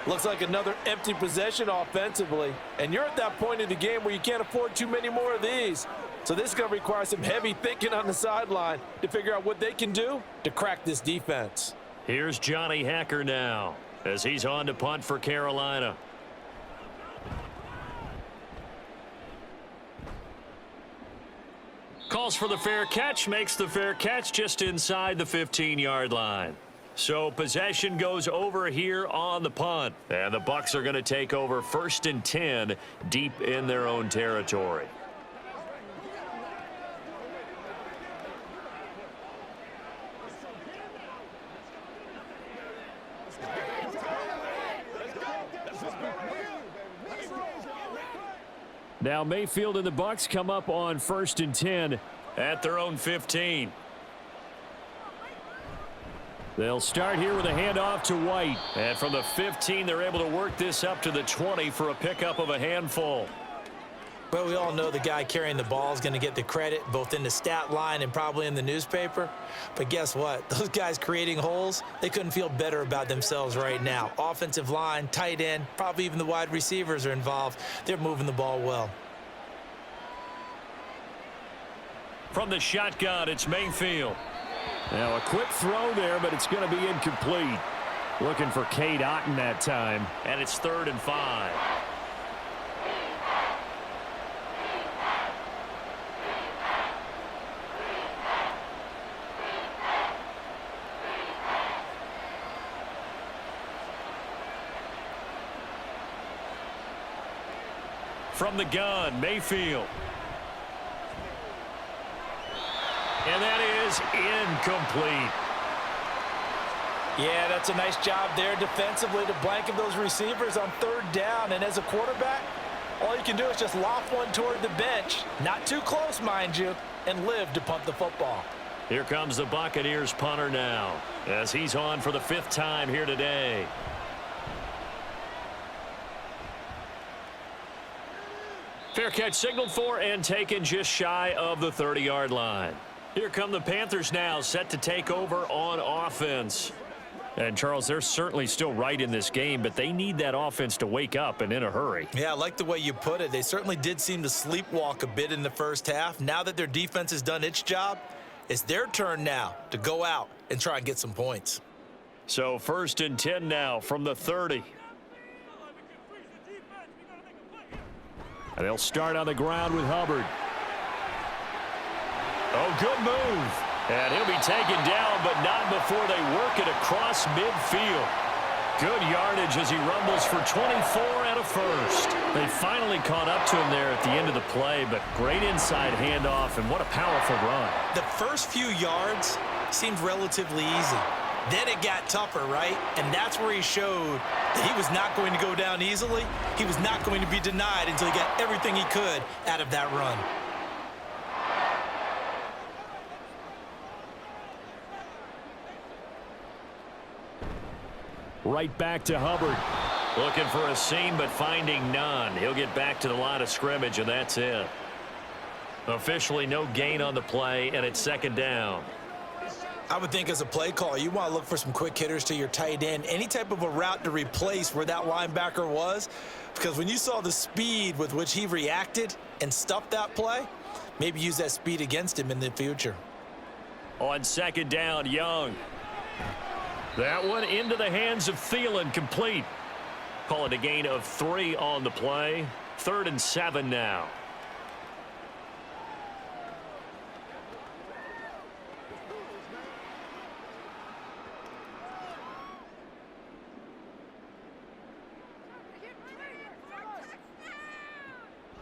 Looks like another empty possession offensively. And you're at that point in the game where you can't afford too many more of these. So this is going to require some heavy thinking on the sideline to figure out what they can do to crack this defense. Here's Johnny Hekker now as he's on to punt for Carolina. Calls for the fair catch, makes the fair catch just inside the 15-yard line. So possession goes over here on the punt. And the Bucs are going to take over 1st and 10 deep in their own territory. Now Mayfield and the Bucs come up on 1st and 10 at their own 15. They'll start here with a handoff to White. And from the 15, they're able to work this up to the 20 for a pickup of a handful. Well, we all know the guy carrying the ball is going to get the credit both in the stat line and probably in the newspaper. But guess what? Those guys creating holes, they couldn't feel better about themselves right now. Offensive line, tight end, probably even the wide receivers are involved. They're moving the ball well. From the shotgun, it's Mayfield. Now a quick throw there, but it's going to be incomplete. Looking for Cade Otton that time. And it's 3rd and 5. From the gun, Mayfield. And that is incomplete. Yeah, that's a nice job there defensively to blanket those receivers on third down. And as a quarterback, all you can do is just loft one toward the bench. Not too close, mind you, and live to punt the football. Here comes the Buccaneers punter now, as he's on for the 5th time here today. Fair catch signaled for and taken just shy of the 30-yard line. Here come the Panthers now, set to take over on offense. And, Charles, they're certainly still right in this game, but they need that offense to wake up and in a hurry. Yeah, I like the way you put it. They certainly did seem to sleepwalk a bit in the first half. Now that their defense has done its job, it's their turn now to go out and try and get some points. So 1st and 10 now from the 30. And they'll start on the ground with Hubbard. Oh, good move. And he'll be taken down, but not before they work it across midfield. Good yardage as he rumbles for 24 and a first. They finally caught up to him there at the end of the play, but great inside handoff, and what a powerful run. The first few yards seemed relatively easy. Then it got tougher, right? And that's where he showed that he was not going to go down easily. He was not going to be denied until he got everything he could out of that run. Right back to Hubbard. Looking for a seam, but finding none. He'll get back to the line of scrimmage, and that's it. Officially no gain on the play, and it's 2nd down. I would think as a play call, you want to look for some quick hitters to your tight end, any type of a route to replace where that linebacker was, because when you saw the speed with which he reacted and stuffed that play, maybe use that speed against him in the future. On 2nd down, Young. That one into the hands of Thielen, complete. Call it a gain of 3 on the play. 3rd and 7 now.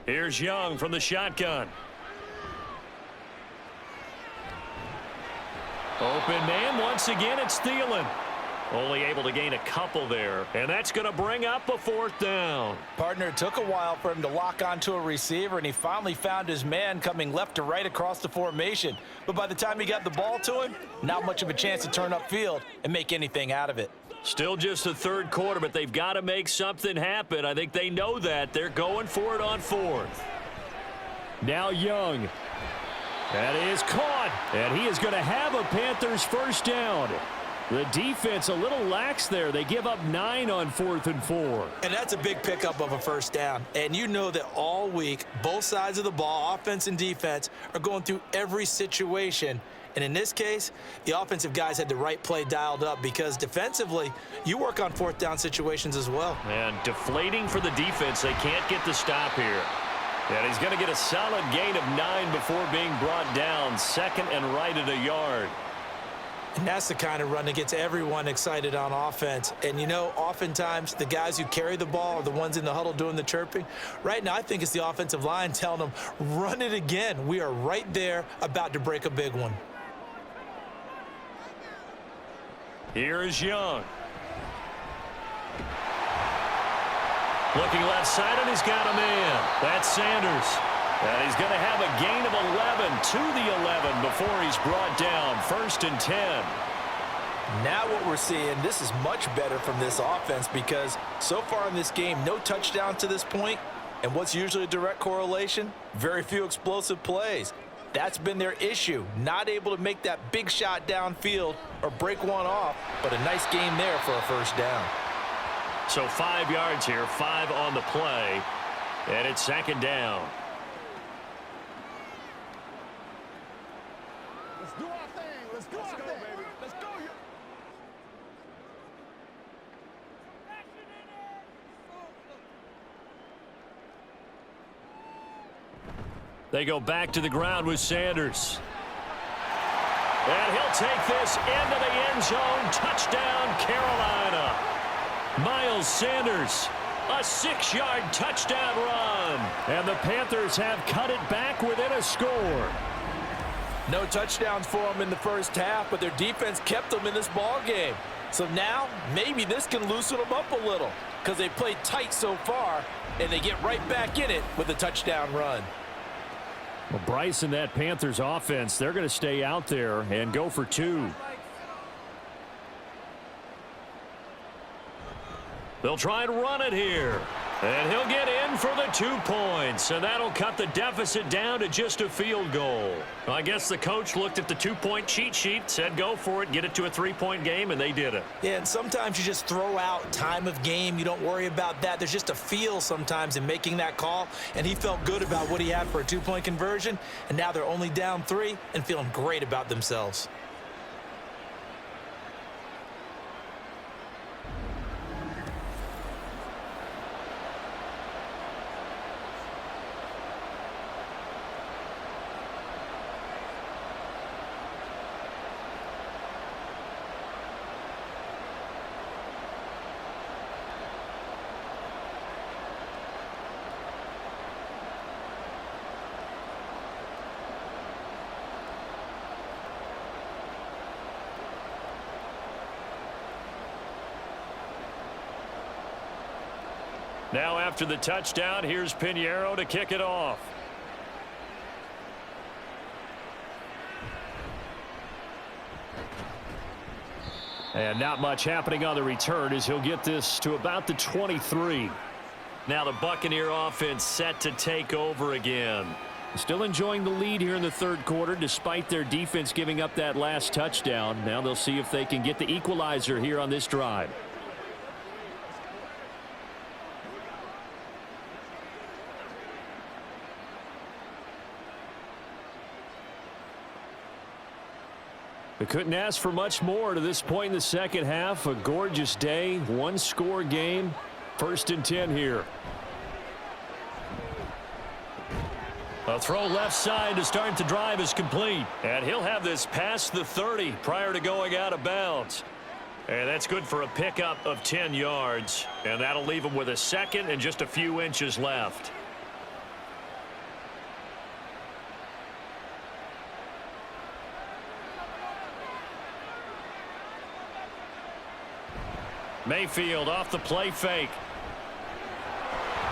Here's Young from the shotgun. Open man, once again, it's Thielen. Only able to gain a couple there, and that's going to bring up a 4th down. Partner, it took a while for him to lock onto a receiver, and he finally found his man coming left to right across the formation. But by the time he got the ball to him, not much of a chance to turn upfield and make anything out of it. Still just the 3rd quarter, but they've got to make something happen. I think they know that. They're going for it on 4th. Now Young. That is caught, and he is going to have a Panthers 1st down. The defense a little lax there. They give up 9 on 4th and 4. And that's a big pickup of a 1st down. And you know that all week, both sides of the ball, offense and defense, are going through every situation. And in this case, the offensive guys had the right play dialed up because defensively, you work on 4th down situations as well. And deflating for the defense. They can't get the stop here. And he's going to get a solid gain of 9 before being brought down. 2nd and right at a yard. And that's the kind of run that gets everyone excited on offense. And, you know, oftentimes the guys who carry the ball are the ones in the huddle doing the chirping. Right now, I think it's the offensive line telling them, run it again. We are right there about to break a big one. Here is Young. Looking left side, and he's got a man. That's Sanders. And he's going to have a gain of 11 to the 11 before he's brought down. 1st and 10. Now what we're seeing, this is much better from this offense because so far in this game, no touchdown to this point. And what's usually a direct correlation? Very few explosive plays. That's been their issue. Not able to make that big shot downfield or break one off, but a nice game there for a 1st down. So 5 yards here, 5 on the play, and it's 2nd down. Let's do our thing. Let's go, baby. Let's go. They go back to the ground with Sanders. And he'll take this into the end zone. Touchdown, Carolina. Miles Sanders, a 6-yard touchdown run. And the Panthers have cut it back within a score. No touchdowns for them in the first half, but their defense kept them in this ball game. So now, maybe this can loosen them up a little because they played tight so far, and they get right back in it with a touchdown run. Well, Bryce and that Panthers offense, they're going to stay out there and go for 2. They'll try and run it here. And he'll get in for the 2 points. And that'll cut the deficit down to just a field goal. Well, I guess the coach looked at the 2-point cheat sheet, said go for it, get it to a 3-point game, and they did it. Yeah, and sometimes you just throw out time of game. You don't worry about that. There's just a feel sometimes in making that call. And he felt good about what he had for a 2-point conversion. And now they're only down 3 and feeling great about themselves. Now after the touchdown, here's Pinheiro to kick it off. And not much happening on the return as he'll get this to about the 23. Now the Buccaneer offense set to take over again. Still enjoying the lead here in the third quarter despite their defense giving up that last touchdown. Now they'll see if they can get the equalizer here on this drive. They couldn't ask for much more to this point in the second half. A gorgeous day, 1-score game. 1st and 10 here. A throw left side to start the drive is complete. And he'll have this past the 30 prior to going out of bounds. And that's good for a pickup of 10 yards. And that'll leave him with a second and just a few inches left. Mayfield off the play fake.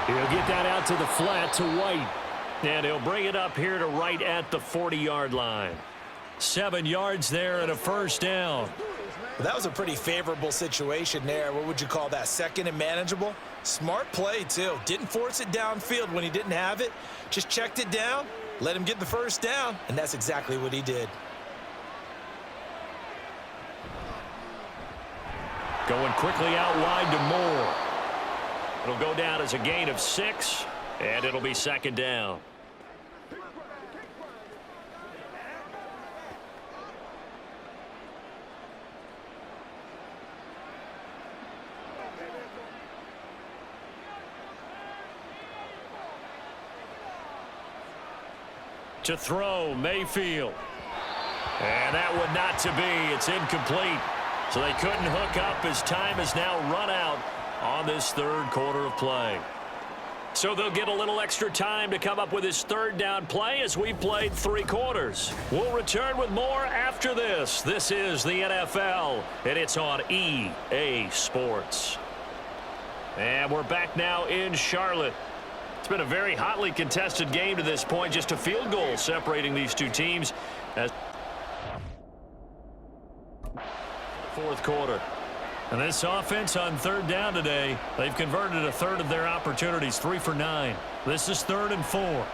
He'll get that out to the flat to White. And he'll bring it up here to right at the 40-yard line. 7 yards there and a first down. Well, that was a pretty favorable situation there. What would you call that? Second and manageable? Smart play, too. Didn't force it downfield when he didn't have it. Just checked it down, let him get the first down, and that's exactly what he did. Going quickly out wide to Moore. It'll go down as a gain of 6, and it'll be second down. To throw, Mayfield. And that one not to be. It's incomplete. So they couldn't hook up as time has now run out on this third quarter of play. So they'll get a little extra time to come up with his third down play as we played 3 quarters. We'll return with more after this. This is the NFL, and it's on EA Sports. And we're back now in Charlotte. It's been a very hotly contested game to this point. Just a field goal separating these two teams. As fourth quarter. And this offense on third down today, they've converted a third of their opportunities, 3 for 9. This is 3rd and 4.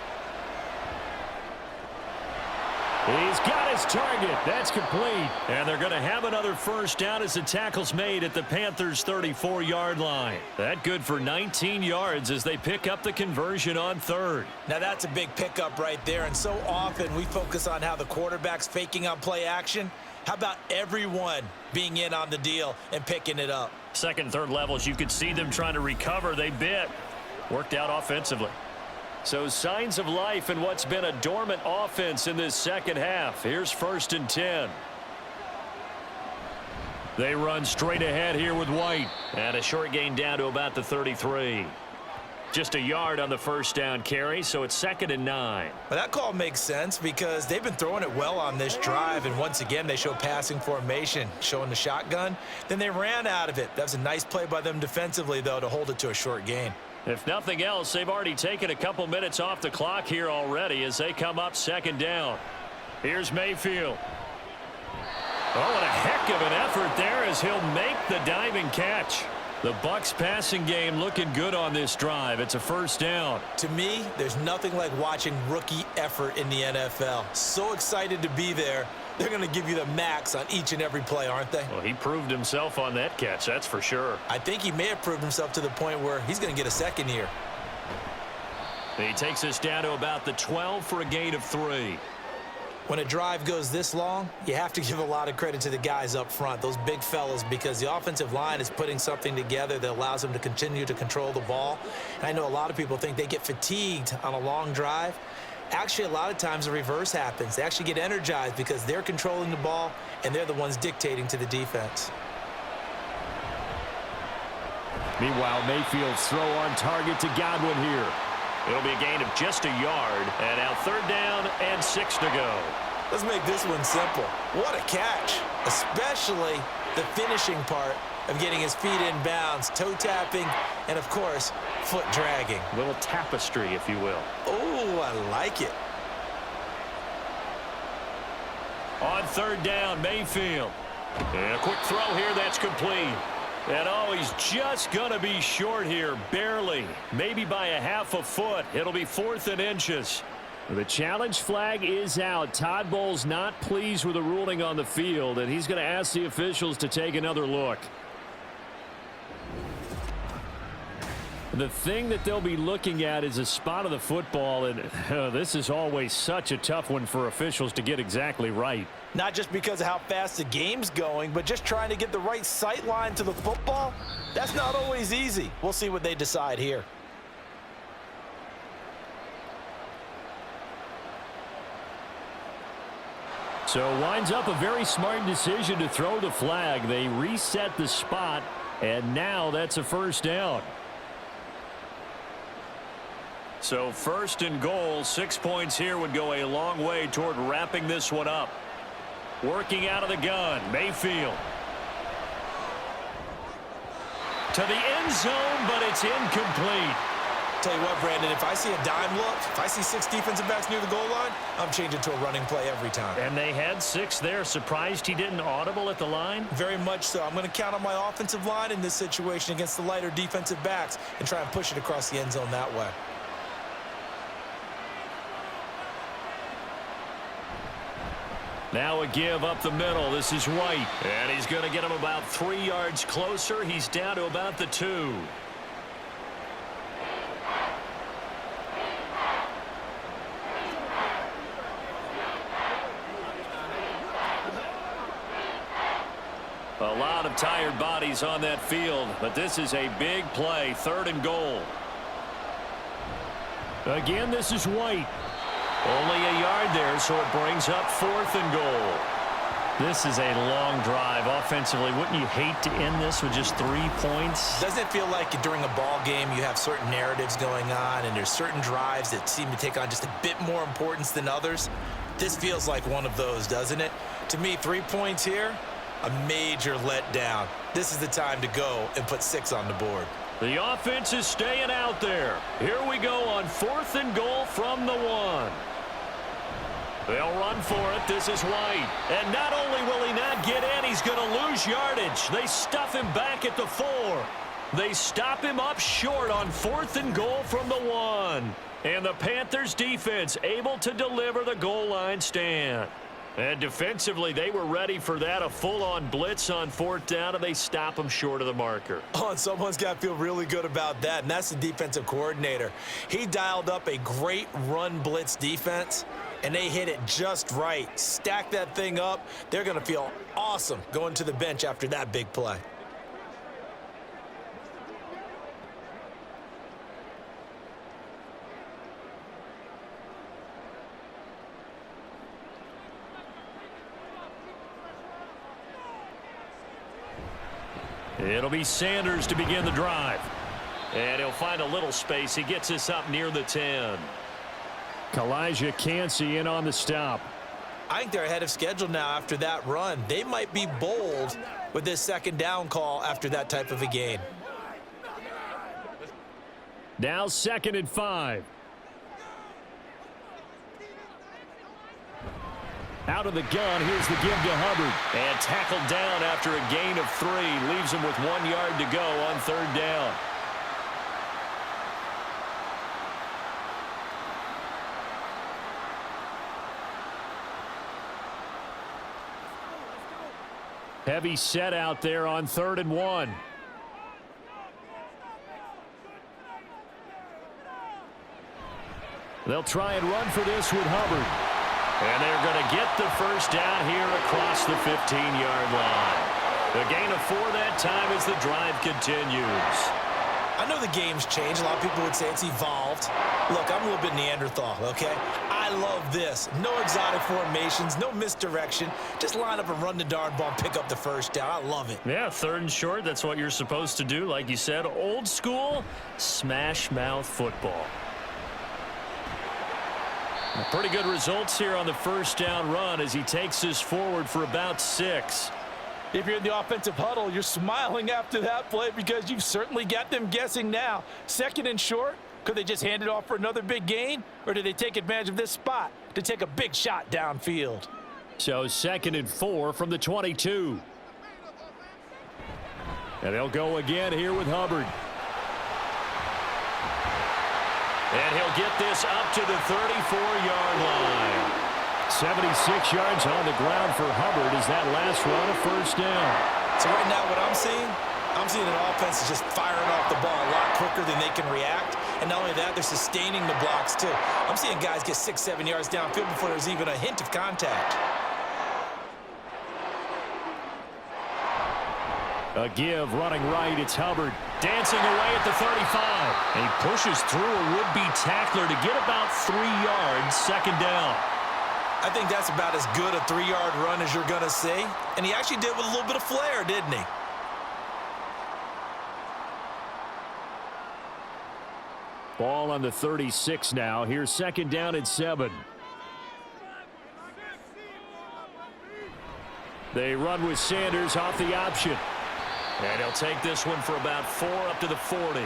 He's got his target. That's complete. And they're going to have another first down as the tackle's made at the Panthers' 34-yard line. That good for 19 yards as they pick up the conversion on 3rd. Now that's a big pickup right there, and so often we focus on how the quarterback's faking on play action. How about everyone being in on the deal and picking it up? Second, third levels, you could see them trying to recover. They bit. Worked out offensively. So signs of life in what's been a dormant offense in this second half. Here's 1st and 10. They run straight ahead here with White. And a short gain down to about the 33. Just a yard on the first down carry, so it's 2nd and 9. Well, that call makes sense because they've been throwing it well on this drive, and once again, they show passing formation, showing the shotgun. Then they ran out of it. That was a nice play by them defensively, though, to hold it to a short gain. If nothing else, they've already taken a couple minutes off the clock here already as they come up 2nd down. Here's Mayfield. Oh, what a heck of an effort there as he'll make the diving catch. The Bucs passing game looking good on this drive. It's a 1st down. To me, there's nothing like watching rookie effort in the NFL. So excited to be there. They're going to give you the max on each and every play, aren't they? Well, he proved himself on that catch, that's for sure. I think he may have proved himself to the point where he's going to get a second here. He takes us down to about the 12 for a gain of 3. When a drive goes this long, you have to give a lot of credit to the guys up front, those big fellas, because the offensive line is putting something together that allows them to continue to control the ball. And I know a lot of people think they get fatigued on a long drive. Actually, a lot of times the reverse happens. They actually get energized because they're controlling the ball and they're the ones dictating to the defense. Meanwhile, Mayfield's throw on target to Godwin here. It'll be a gain of just a yard. And now 3rd down and 6 to go. Let's make this one simple. What a catch, especially the finishing part of getting his feet in bounds, toe tapping, and, of course, foot dragging. A little tapestry, if you will. Oh, I like it. On 3rd down, Mayfield. And a quick throw here that's complete. And oh, he's just going to be short here, barely. Maybe by a half a foot. It'll be 4th and inches. The challenge flag is out. Todd Bowles not pleased with the ruling on the field, and he's going to ask the officials to take another look. The thing that they'll be looking at is a spot of the football, and this is always such a tough one for officials to get exactly right. Not just because of how fast the game's going, but just trying to get the right sight line to the football. That's not always easy. We'll see what they decide here. So winds up a very smart decision to throw the flag. They reset the spot, and now that's a 1st down. So 1st and goal, 6 points here would go a long way toward wrapping this one up. Working out of the gun, Mayfield. To the end zone, but it's incomplete. Tell you what, Brandon, if I see a dime look, if I see 6 defensive backs near the goal line, I'm changing to a running play every time. And they had 6 there. Surprised he didn't audible at the line? Very much so. I'm going to count on my offensive line in this situation against the lighter defensive backs and try and push it across the end zone that way. Now a give up the middle. This is White. And he's going to get him about 3 yards closer. He's down to about the 2. A lot of tired bodies on that field, but this is a big play. 3rd and goal. Again, this is White. Only a yard there, so it brings up 4th and goal. This is a long drive offensively. Wouldn't you hate to end this with just 3 points? Doesn't it feel like during a ball game you have certain narratives going on and there's certain drives that seem to take on just a bit more importance than others? This feels like one of those, doesn't it? To me, 3 points here, a major letdown. This is the time to go and put 6 on the board. The offense is staying out there. Here we go on 4th and goal from the 1. They'll run for it. This is White. And not only will he not get in, he's going to lose yardage. They stuff him back at the 4. They stop him up short on 4th and goal from the 1. And the Panthers defense able to deliver the goal line stand. And defensively, they were ready for that, a full-on blitz on 4th down, and they stop them short of the marker. Oh, and someone's got to feel really good about that, and that's the defensive coordinator. He dialed up a great run blitz defense, and they hit it just right. Stack that thing up. They're going to feel awesome going to the bench after that big play. It'll be Sanders to begin the drive. And he'll find a little space. He gets us up near the 10. Kalijah Cansey in on the stop. I think they're ahead of schedule now after that run. They might be bold with this second down call after that type of a gain. Now 2nd and 5. Out of the gun, here's the give to Hubbard. And tackled down after a gain of 3. Leaves him with 1 yard to go on 3rd down. Heavy set out there on 3rd and 1. They'll try and run for this with Hubbard. And they're going to get the first down here across the 15-yard line. The gain of 4 that time as the drive continues. I know the game's changed. A lot of people would say it's evolved. Look, I'm a little bit Neanderthal, okay? I love this. No exotic formations, no misdirection. Just line up and run the darn ball and pick up the first down. I love it. Yeah, 3rd and short. That's what you're supposed to do. Like you said, old school smash mouth football. Pretty good results here on the first down run as he takes us forward for about 6. If you're in the offensive huddle, you're smiling after that play because you've certainly got them guessing now. 2nd and short, could they just hand it off for another big gain? Or do they take advantage of this spot to take a big shot downfield? So 2nd and 4 from the 22. And they'll go again here with Hubbard. And he'll get this up to the 34-yard line. 76 yards on the ground for Hubbard as that last run a first down. So right now what I'm seeing an offense is just firing off the ball a lot quicker than they can react. And not only that, they're sustaining the blocks too. I'm seeing guys get 6-7 yards downfield before there's even a hint of contact. A give running right. It's Hubbard. Dancing away at the 35. And he pushes through a would-be tackler to get about 3 yards, 2nd down. I think that's about as good a 3-yard run as you're going to see. And he actually did with a little bit of flair, didn't he? Ball on the 36 now. Here's 2nd down and 7. They run with Sanders off the option. And he'll take this one for about 4 up to the 40.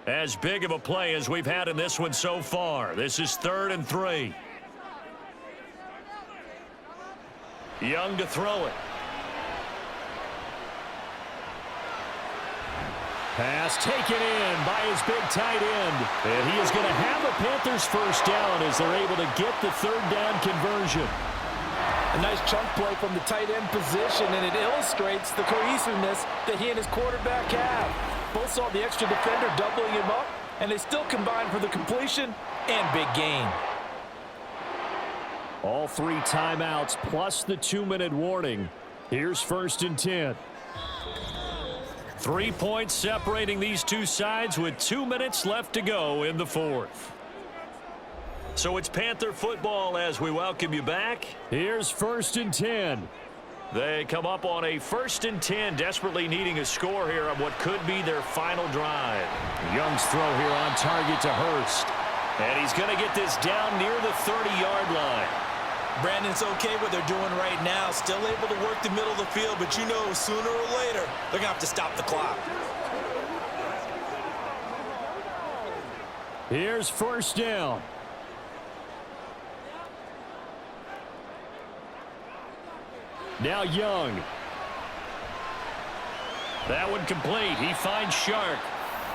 As big of a play as we've had in this one so far. This is 3rd and 3. Young to throw it. Pass taken in by his big tight end. And he is going to have the Panthers first down as they're able to get the 3rd down conversion. A nice chunk play from the tight end position, and it illustrates the cohesiveness that he and his quarterback have. Both saw the extra defender doubling him up, and they still combined for the completion and big gain. All 3 timeouts plus the 2-minute warning. Here's 1st and 10. 3 points separating these two sides with 2 minutes left to go in the 4th. So it's Panther football as we welcome you back. Here's 1st and 10. They come up on a 1st and 10, desperately needing a score here on what could be their final drive. Young's throw here on target to Hurst. And he's going to get this down near the 30-yard line. Brandon, it's okay what they're doing right now. Still able to work the middle of the field, but you know sooner or later they're going to have to stop the clock. Here's 1st down. Now Young. That one complete. He finds Shark.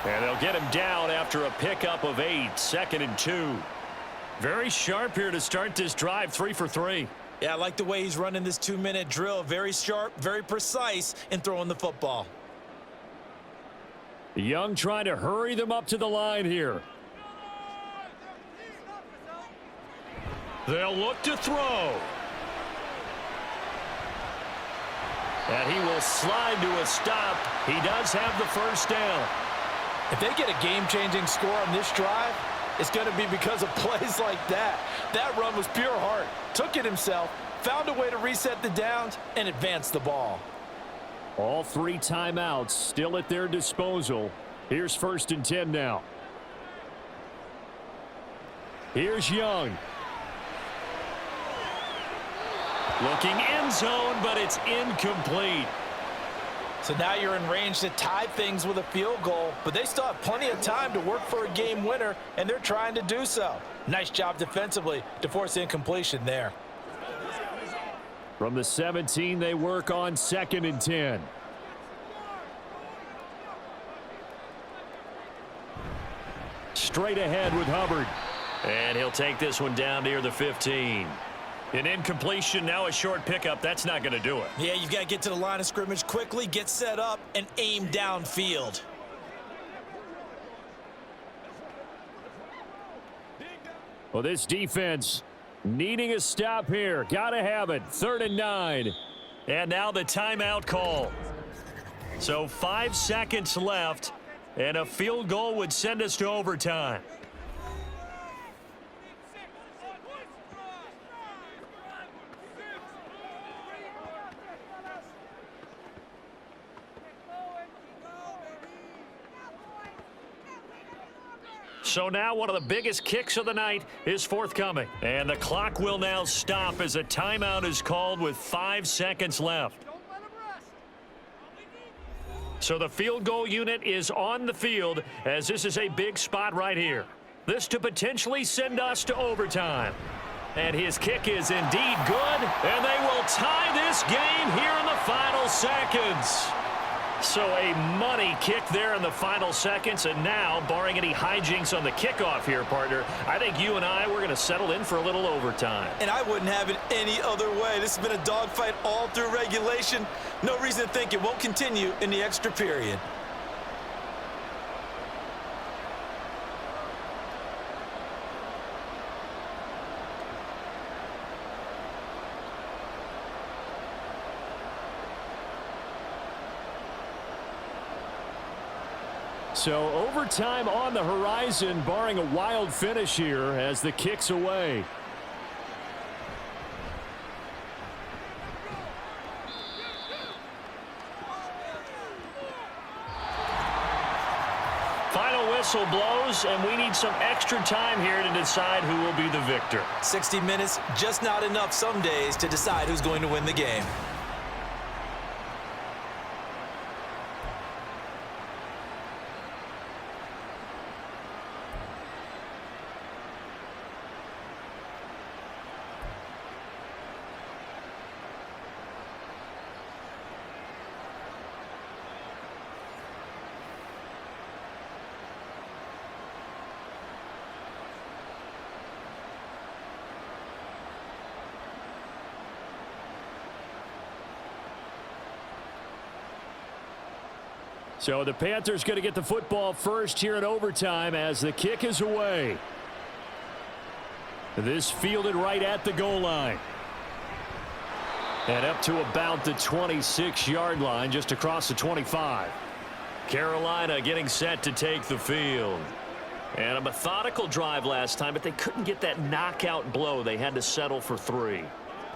And they'll get him down after a pickup of 8. 2nd and 2. Very sharp here to start this drive. 3 for 3. Yeah, I like the way he's running this 2-minute drill. Very sharp, very precise in throwing the football. Young trying to hurry them up to the line here. They'll look to throw. And he will slide to a stop. He does have the first down. If they get a game-changing score on this drive, it's going to be because of plays like that. That run was pure heart. Took it himself, found a way to reset the downs, and advance the ball. All 3 timeouts still at their disposal. Here's 1st and 10 now. Here's Young. Looking end zone, but it's incomplete. So now you're in range to tie things with a field goal, but they still have plenty of time to work for a game winner, and they're trying to do so. Nice job defensively to force incompletion there. From the 17, they work on 2nd and 10. Straight ahead with Hubbard. And he'll take this one down near the 15. An incompletion, now a short pickup. That's not going to do it. Yeah, you've got to get to the line of scrimmage quickly, get set up, and aim downfield. Well, this defense needing a stop here. Got to have it. 3rd and 9. And now the timeout call. So 5 seconds left, and a field goal would send us to overtime. So now one of the biggest kicks of the night is forthcoming. And the clock will now stop as a timeout is called with 5 seconds left. So the field goal unit is on the field as this is a big spot right here. This to potentially send us to overtime. And his kick is indeed good. And they will tie this game here in the final seconds. So a money kick there in the final seconds, and now, barring any hijinks on the kickoff here, partner, I think you and we're going to settle in for a little overtime. And I wouldn't have it any other way. This has been a dogfight all through regulation. No reason to think it won't continue in the extra period. So overtime on the horizon, barring a wild finish here as the kick's away. Final whistle blows, and we need some extra time here to decide who will be the victor. 60 minutes, just not enough some days to decide who's going to win the game. So the Panthers going to get the football first here in overtime as the kick is away. This fielded right at the goal line. And up to about the 26-yard line, just across the 25. Carolina getting set to take the field. And a methodical drive last time, but they couldn't get that knockout blow. They had to settle for 3.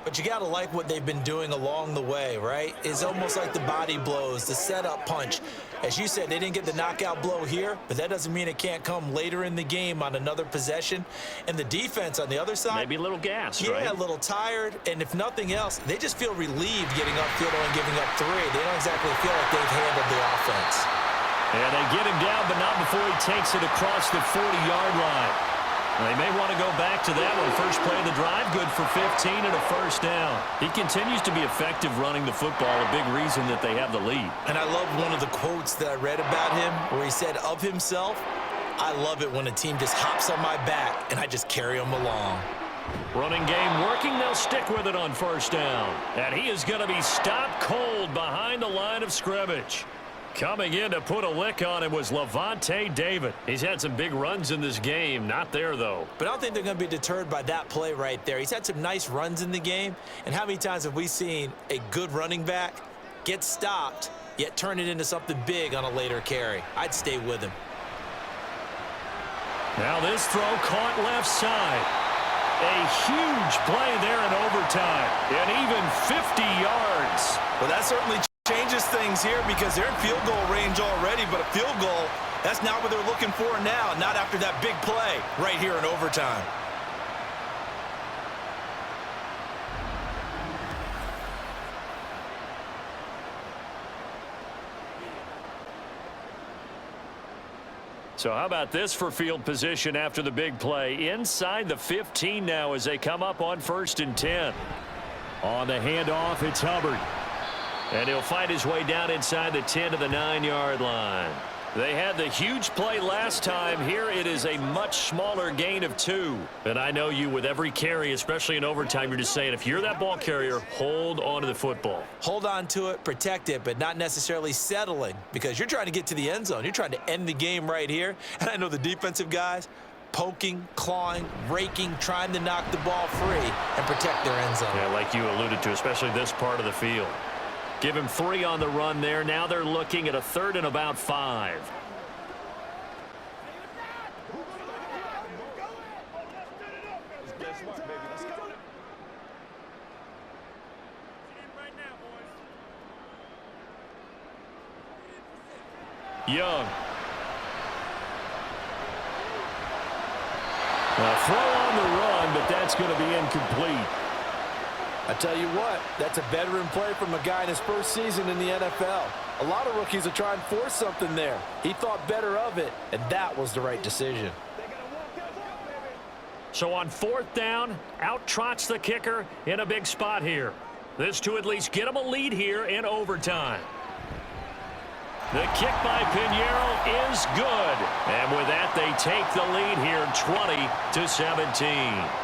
But you got to like what they've been doing along the way, right? It's almost like the body blows, the setup punch. As you said, they didn't get the knockout blow here, but that doesn't mean it can't come later in the game on another possession. And the defense on the other side, maybe a little gassed, right? Yeah, a little tired. And if nothing else, they just feel relieved getting upfield and giving up 3. They don't exactly feel like they've handled the offense. And they get him down, but not before he takes it across the 40-yard line. They may want to go back to that one. First play of the drive, good for 15 and a first down. He continues to be effective running the football, a big reason that they have the lead. And I love one of the quotes that I read about him where he said of himself, I love it when a team just hops on my back and I just carry them along. Running game working, they'll stick with it on first down. And he is going to be stopped cold behind the line of scrimmage. Coming in to put a lick on him was Levante David. He's had some big runs in this game. Not there, though. But I don't think they're going to be deterred by that play right there. He's had some nice runs in the game. And how many times have we seen a good running back get stopped, yet turn it into something big on a later carry? I'd stay with him. Now this throw caught left side. A huge play there in overtime. And even 50 yards. Well, that certainly changes things here because they're in field goal range already, but a field goal, that's not what they're looking for now, not after that big play right here in overtime. So how about this for field position after the big play? Inside the 15 now as they come up on 1st and 10. On the handoff, it's Hubbard. And he'll find his way down inside the 10 to the 9-yard line. They had the huge play last time. Here it is a much smaller gain of 2. And I know you, with every carry, especially in overtime, you're just saying, if you're that ball carrier, hold on to the football. Hold on to it, protect it, but not necessarily settling because you're trying to get to the end zone. You're trying to end the game right here. And I know the defensive guys poking, clawing, raking, trying to knock the ball free and protect their end zone. Yeah, like you alluded to, especially this part of the field. Give him 3 on the run there. Now they're looking at a 3rd and about 5. Young. A throw on the run, but that's going to be incomplete. I tell you what, that's a veteran play from a guy in his first season in the NFL. A lot of rookies are trying to force something there. He thought better of it, and that was the right decision. So on 4th down, out trots the kicker in a big spot here. This to at least get him a lead here in overtime. The kick by Pinheiro is good. And with that, they take the lead here 20-17.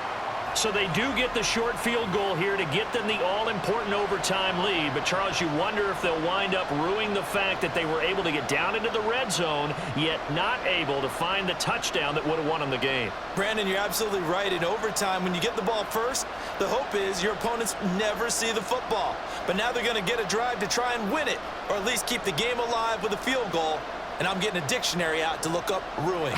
So they do get the short field goal here to get them the all-important overtime lead. But, Charles, you wonder if they'll wind up ruining the fact that they were able to get down into the red zone, yet not able to find the touchdown that would have won them the game. Brandon, you're absolutely right. In overtime, when you get the ball first, the hope is your opponents never see the football. But now they're going to get a drive to try and win it, or at least keep the game alive with a field goal. And I'm getting a dictionary out to look up ruin.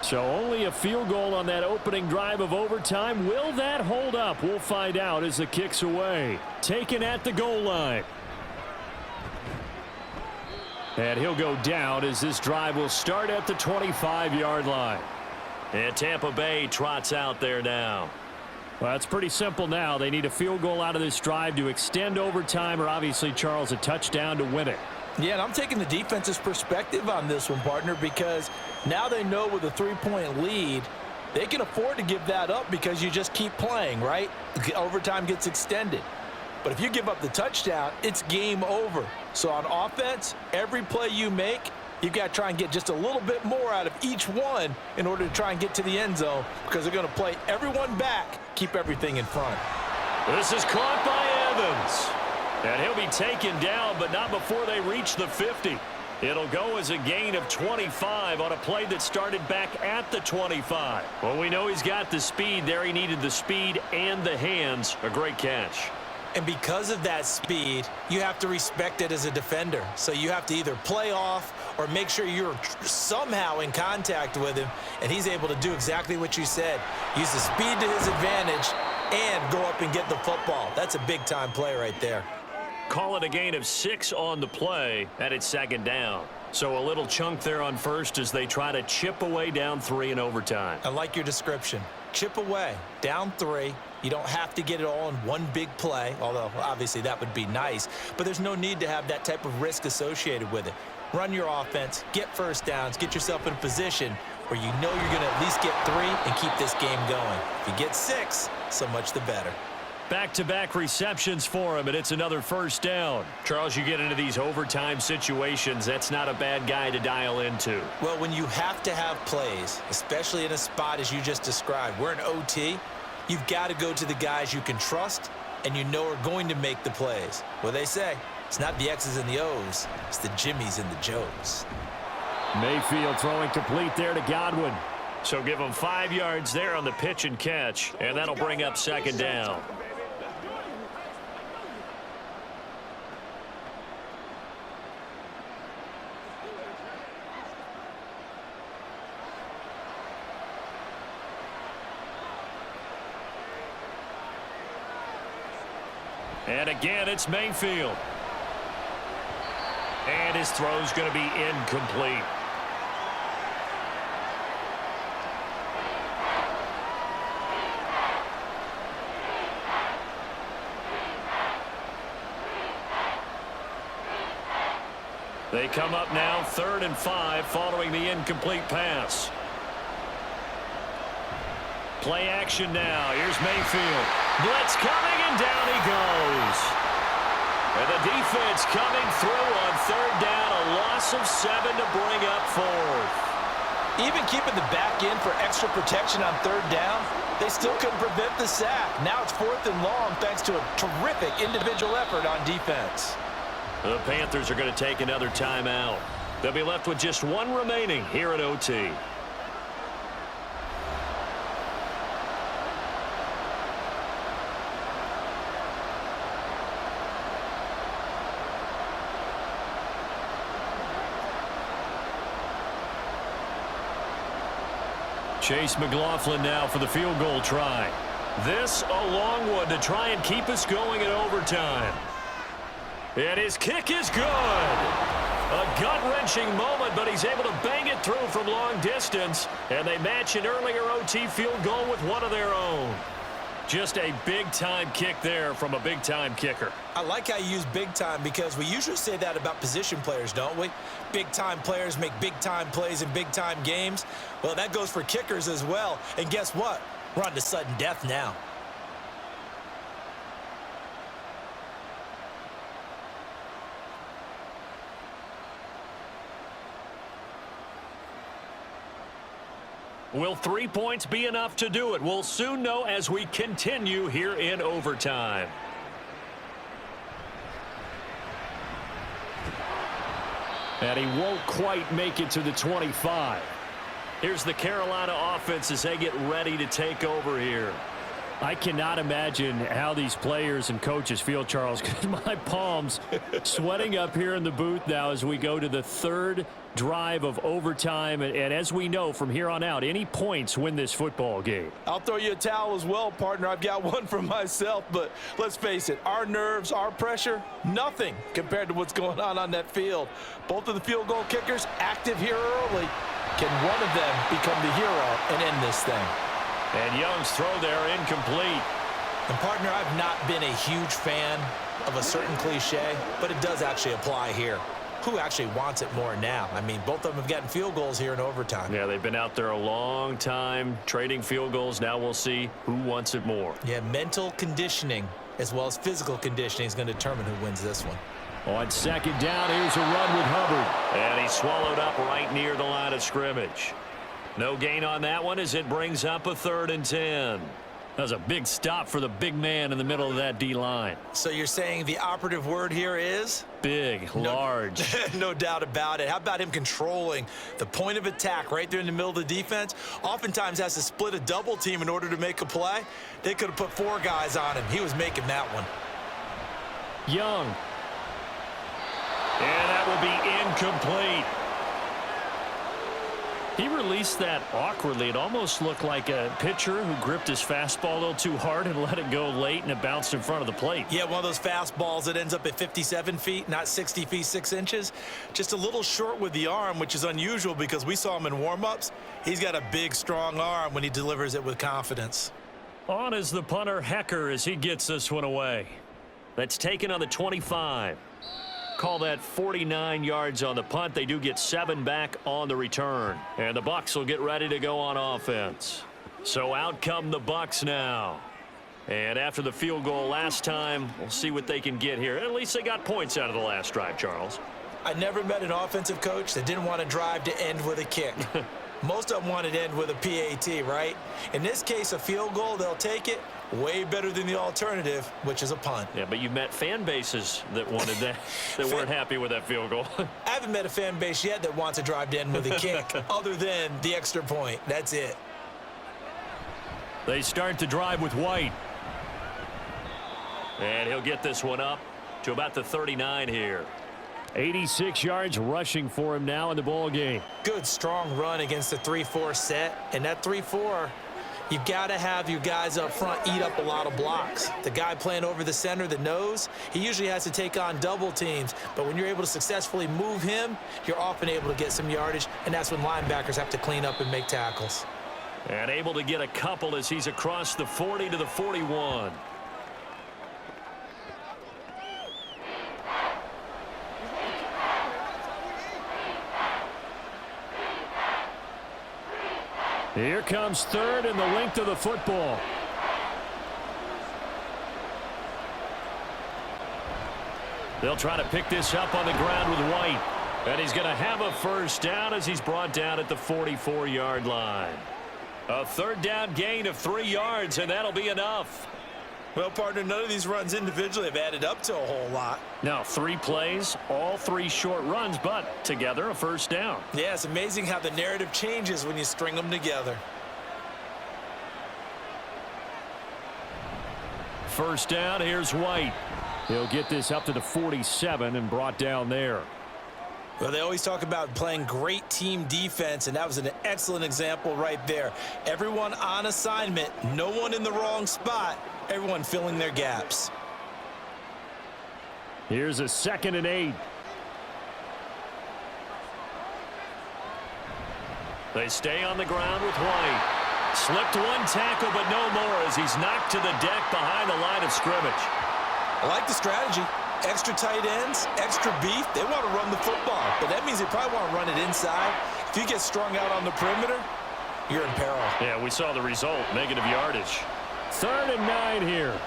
So only a field goal on that opening drive of overtime. Will that hold up? We'll find out as the kick's away. Taken at the goal line. And he'll go down as this drive will start at the 25-yard line. And Tampa Bay trots out there now. Well, it's pretty simple now. They need a field goal out of this drive to extend overtime, or obviously, Charles, a touchdown to win it. Yeah, and I'm taking the defense's perspective on this one, partner, because now they know with a 3-point lead, they can afford to give that up because you just keep playing, right? Overtime gets extended. But if you give up the touchdown, it's game over. So on offense, every play you make, you've got to try and get just a little bit more out of each one in order to try and get to the end zone because they're going to play everyone back, keep everything in front. This is caught by Evans. And he'll be taken down, but not before they reach the 50. It'll go as a gain of 25 on a play that started back at the 25. Well, we know he's got the speed there. He needed the speed and the hands. A great catch. And because of that speed, you have to respect it as a defender. So you have to either play off or make sure you're somehow in contact with him, and he's able to do exactly what you said. Use the speed to his advantage and go up and get the football. That's a big-time play right there. Call it a gain of 6 on the play, and it's 2nd down. So a little chunk there on 1st as they try to chip away down 3 in overtime. I like your description. Chip away, down 3. You don't have to get it all in one big play, although obviously that would be nice. But there's no need to have that type of risk associated with it. Run your offense, get first downs, get yourself in a position where you know you're going to at least get 3 and keep this game going. If you get 6, so much the better. Back-to-back receptions for him, and it's another 1st down. Charles, you get into these overtime situations, that's not a bad guy to dial into. Well, when you have to have plays, especially in a spot as you just described, we're in OT, you've got to go to the guys you can trust and you know are going to make the plays. Well, they say, it's not the X's and the O's, it's the Jimmies and the Joes. Mayfield throwing complete there to Godwin. So give him 5 yards there on the pitch and catch, and that'll bring up 2nd down. And again, it's Mayfield. And his throw's going to be incomplete. They come up now 3rd and 5 following the incomplete pass. Play action now. Here's Mayfield. Blitz coming, and down he goes. And the defense coming through on 3rd down. A loss of 7 to bring up 4th. Even keeping the back end for extra protection on 3rd down, they still couldn't prevent the sack. Now it's 4th and long thanks to a terrific individual effort on defense. The Panthers are going to take another timeout. They'll be left with just 1 remaining here at OT. Chase McLaughlin now for the field goal try. This a long one to try and keep us going in overtime. And his kick is good. A gut-wrenching moment, but he's able to bang it through from long distance. And they match an earlier OT field goal with one of their own. Just a big-time kick there from a big-time kicker. I like how you use big time because we usually say that about position players, don't we? Big-time players make big-time plays in big-time games. Well, that goes for kickers as well. And guess what? We're on to sudden death now. Will 3 points be enough to do it? We'll soon know as we continue here in overtime. And he won't quite make it to the 25. Here's the Carolina offense as they get ready to take over here. I cannot imagine how these players and coaches feel, Charles, because my palms sweating up here in the booth now as we go to the 3rd drive of overtime. And as we know from here on out, any points win this football game. I'll throw you a towel as well, partner. I've got one for myself, but let's face it, our nerves, our pressure, nothing compared to what's going on that field. Both of the field goal kickers active here early. Can one of them become the hero and end this thing? And Young's throw there incomplete. And partner, I've not been a huge fan of a certain cliche, but it does actually apply here. Who actually wants it more now? I mean, both of them have gotten field goals here in overtime. Yeah, they've been out there a long time trading field goals. Now we'll see who wants it more. Yeah, mental conditioning as well as physical conditioning is going to determine who wins this one. On 2nd down, here's a run with Hubbard. And he's swallowed up right near the line of scrimmage. No gain on that one as it brings up a 3rd and 10. That was a big stop for the big man in the middle of that D-line. So you're saying the operative word here is? Big, large. No doubt about it. How about him controlling the point of attack right there in the middle of the defense? Oftentimes has to split a double team in order to make a play. They could have put 4 guys on him. He was making that one. Young. And that will be incomplete. He released that awkwardly. It almost looked like a pitcher who gripped his fastball a little too hard and let it go late, and it bounced in front of the plate. Yeah, one of those fastballs that ends up at 57 feet, not 60 feet 6 inches. Just a little short with the arm, which is unusual because we saw him in warm-ups. He's got a big, strong arm when he delivers it with confidence. On is the punter, Hecker, as he gets this one away. That's taken on the 25. Call that 49 yards on the punt. They do get 7 back on the return. And the Bucs will get ready to go on offense. So out come the Bucs now. And after the field goal last time, we'll see what they can get here. At least they got points out of the last drive, Charles. I never met an offensive coach that didn't want to drive to end with a kick. Most of them wanted to end with a PAT, right? In this case, a field goal, they'll take it. Way better than the alternative, which is a punt. Yeah, but you met fan bases that wanted that, that weren't happy with that field goal. I haven't met a fan base yet that wants to drive to end with a kick, other than the extra point. That's it. They start to drive with White. And he'll get this one up to about the 39 here. 86 yards rushing for him now in the ball game. Good, strong run against the 3-4 set. And that 3-4 You've got to have your guys up front eat up a lot of blocks. The guy playing over the center, the nose, he usually has to take on double teams. But when you're able to successfully move him, you're often able to get some yardage, and that's when linebackers have to clean up and make tackles. And able to get a couple as he's across the 40 to the 41. Here comes third and the length of the football. They'll try to pick this up on the ground with White. And he's going to have a first down as he's brought down at the 44-yard line. A third down gain of 3 yards, and that'll be enough. Well, partner, none of these runs individually have added up to a whole lot. Now 3 plays, all 3 short runs, but together a first down. Yeah, it's amazing how the narrative changes when you string them together. First down, here's White. He'll get this up to the 47 and brought down there. Well, they always talk about playing great team defense, and that was an excellent example right there. Everyone on assignment, no one in the wrong spot, everyone filling their gaps. Here's a 2nd and 8. They stay on the ground with White. Slipped 1 tackle, but no more as he's knocked to the deck behind the line of scrimmage. I like the strategy. Extra tight ends, extra beef. They want to run the football, but that means they probably want to run it inside. If you get strung out on the perimeter, you're in peril. Yeah, we saw the result, negative yardage. 3rd and 9 here.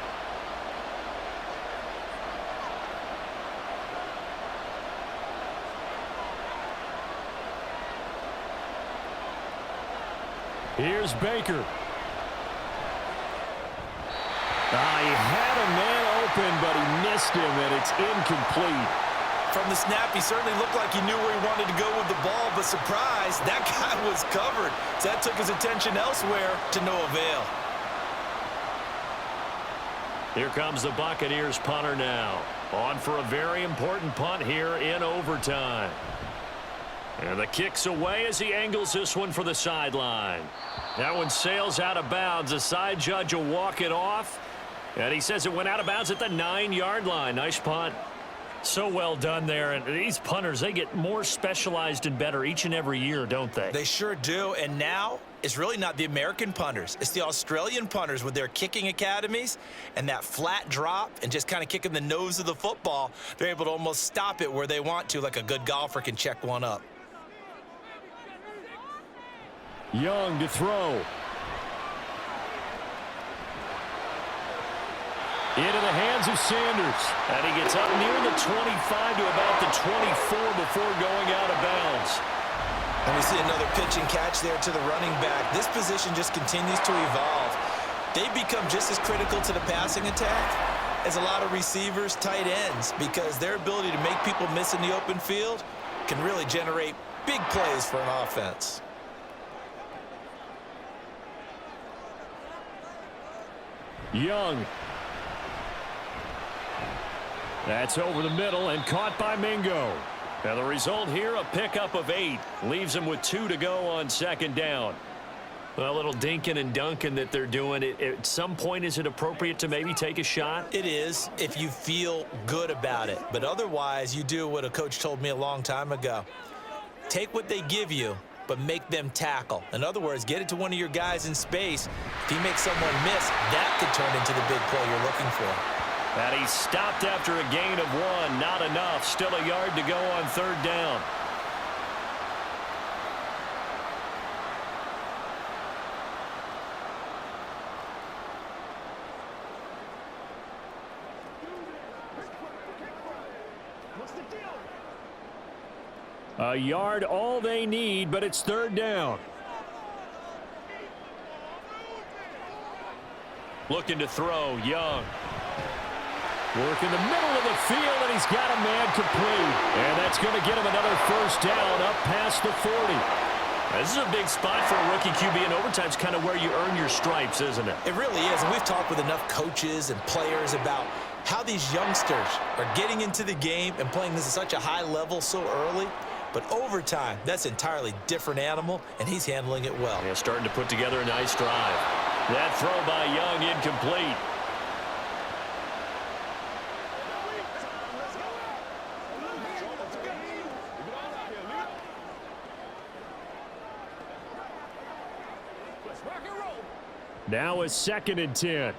Here's Baker. He had a man open, but he missed him, and it's incomplete. From the snap, he certainly looked like he knew where he wanted to go with the ball, but surprise, that guy was covered. So that took his attention elsewhere to no avail. Here comes the Buccaneers punter now. On for a very important punt here in overtime. And the kick's away as he angles this one for the sideline. That one sails out of bounds. The side judge will walk it off. And he says it went out of bounds at the 9-yard line. Nice punt. So well done there. And these punters, they get more specialized and better each and every year, don't they? They sure do. And now it's really not the American punters. It's the Australian punters with their kicking academies and that flat drop and just kind of kicking the nose of the football. They're able to almost stop it where they want to, like a good golfer can check one up. Young to throw. Into the hands of Sanders. And he gets up near the 25 to about the 24 before going out of bounds. And we see another pitch and catch there to the running back. This position just continues to evolve. They become just as critical to the passing attack as a lot of receivers, tight ends, because their ability to make people miss in the open field can really generate big plays for an offense. Young. That's over the middle and caught by Mingo. And the result here, a pickup of 8. Leaves him with 2 to go on 2nd down. Well, a little dinking and dunking that they're doing. At some point, is it appropriate to maybe take a shot? It is if you feel good about it. But otherwise, you do what a coach told me a long time ago. Take what they give you, but make them tackle. In other words, get it to one of your guys in space. If you make someone miss, that could turn into the big play you're looking for. And he stopped after a gain of 1. Not enough. Still a yard to go on 3rd down. A yard all they need, but it's 3rd down. Looking to throw, Young. Work in the middle of the field, and he's got a man complete. And that's going to get him another first down up past the 40. This is a big spot for a rookie QB, and overtime's kind of where you earn your stripes, isn't it? It really is, and we've talked with enough coaches and players about how these youngsters are getting into the game and playing this at such a high level so early. But overtime, that's an entirely different animal, and he's handling it well. Yeah, starting to put together a nice drive. That throw by Young incomplete. Now a 2nd and 10.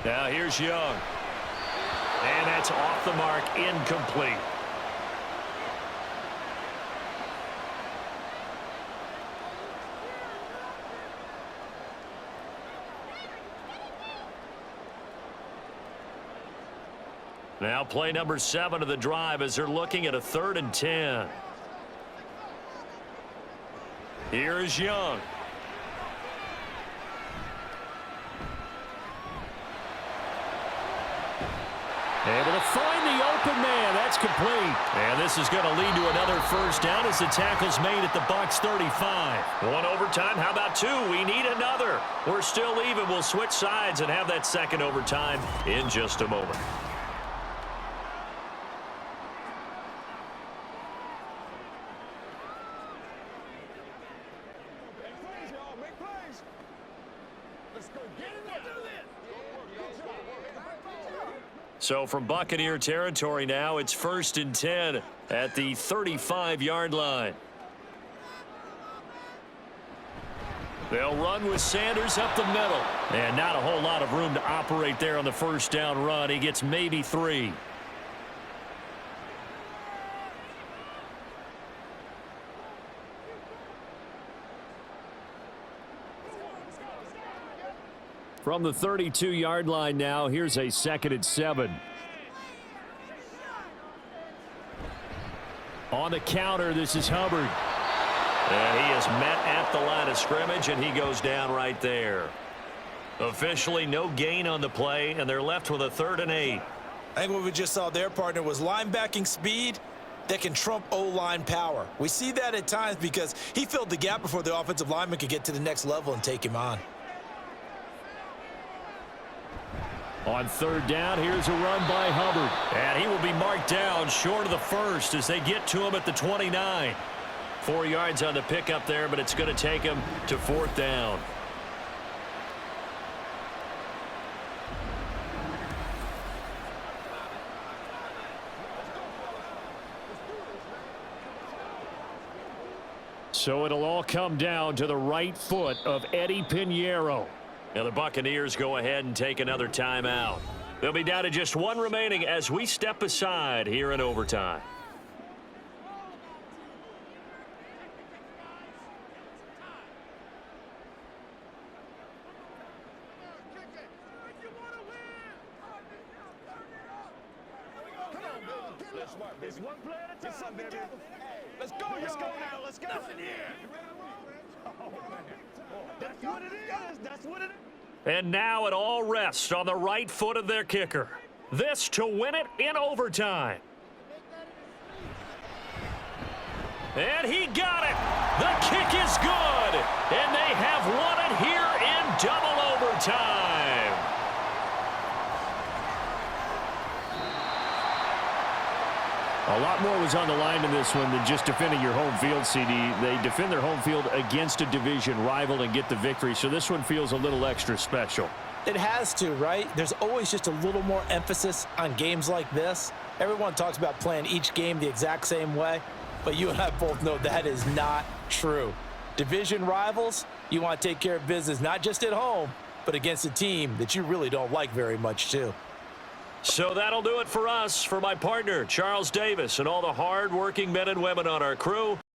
Now here's Young. And that's off the mark, incomplete. Now play number 7 of the drive as they're looking at a 3rd and 10. Here is Young. Able to find the open man. That's complete. And this is going to lead to another first down as the tackle's made at the Bucs 35. One overtime. How about 2? We need another. We're still even. We'll switch sides and have that second overtime in just a moment. So from Buccaneer territory now, it's 1st and 10 at the 35-yard line. They'll run with Sanders up the middle. And not a whole lot of room to operate there on the first down run. He gets maybe 3. From the 32-yard line now, here's a 2nd and 7. On the counter, this is Hubbard. And he is met at the line of scrimmage, and he goes down right there. Officially no gain on the play, and they're left with a 3rd and 8. I think what we just saw there, partner, was linebacking speed that can trump O-line power. We see that at times because he filled the gap before the offensive lineman could get to the next level and take him on. On 3rd down, here's a run by Hubbard. And he will be marked down short of the first as they get to him at the 29. 4 yards on the pickup there, but it's going to take him to 4th down. So it'll all come down to the right foot of Eddie Pinheiro. Now the Buccaneers go ahead and take another timeout. They'll be down to just 1 remaining as we step aside here in overtime. It's one play at a time, baby. Let's go, let's go now, let's go. Listen here. That's what it is. That's what it is. And now it all rests on the right foot of their kicker. This to win it in overtime. And he got it. The kick is good. And they have won it here in double overtime. A lot more was on the line in this one than just defending your home field, CD. They defend their home field against a division rival and get the victory, so this one feels a little extra special. It has to, right? There's always just a little more emphasis on games like this. Everyone talks about playing each game the exact same way, but you and I both know that is not true. Division rivals, you want to take care of business not just at home, but against a team that you really don't like very much, too. So that'll do it for us. For my partner, Charles Davis, and all the hard-working men and women on our crew,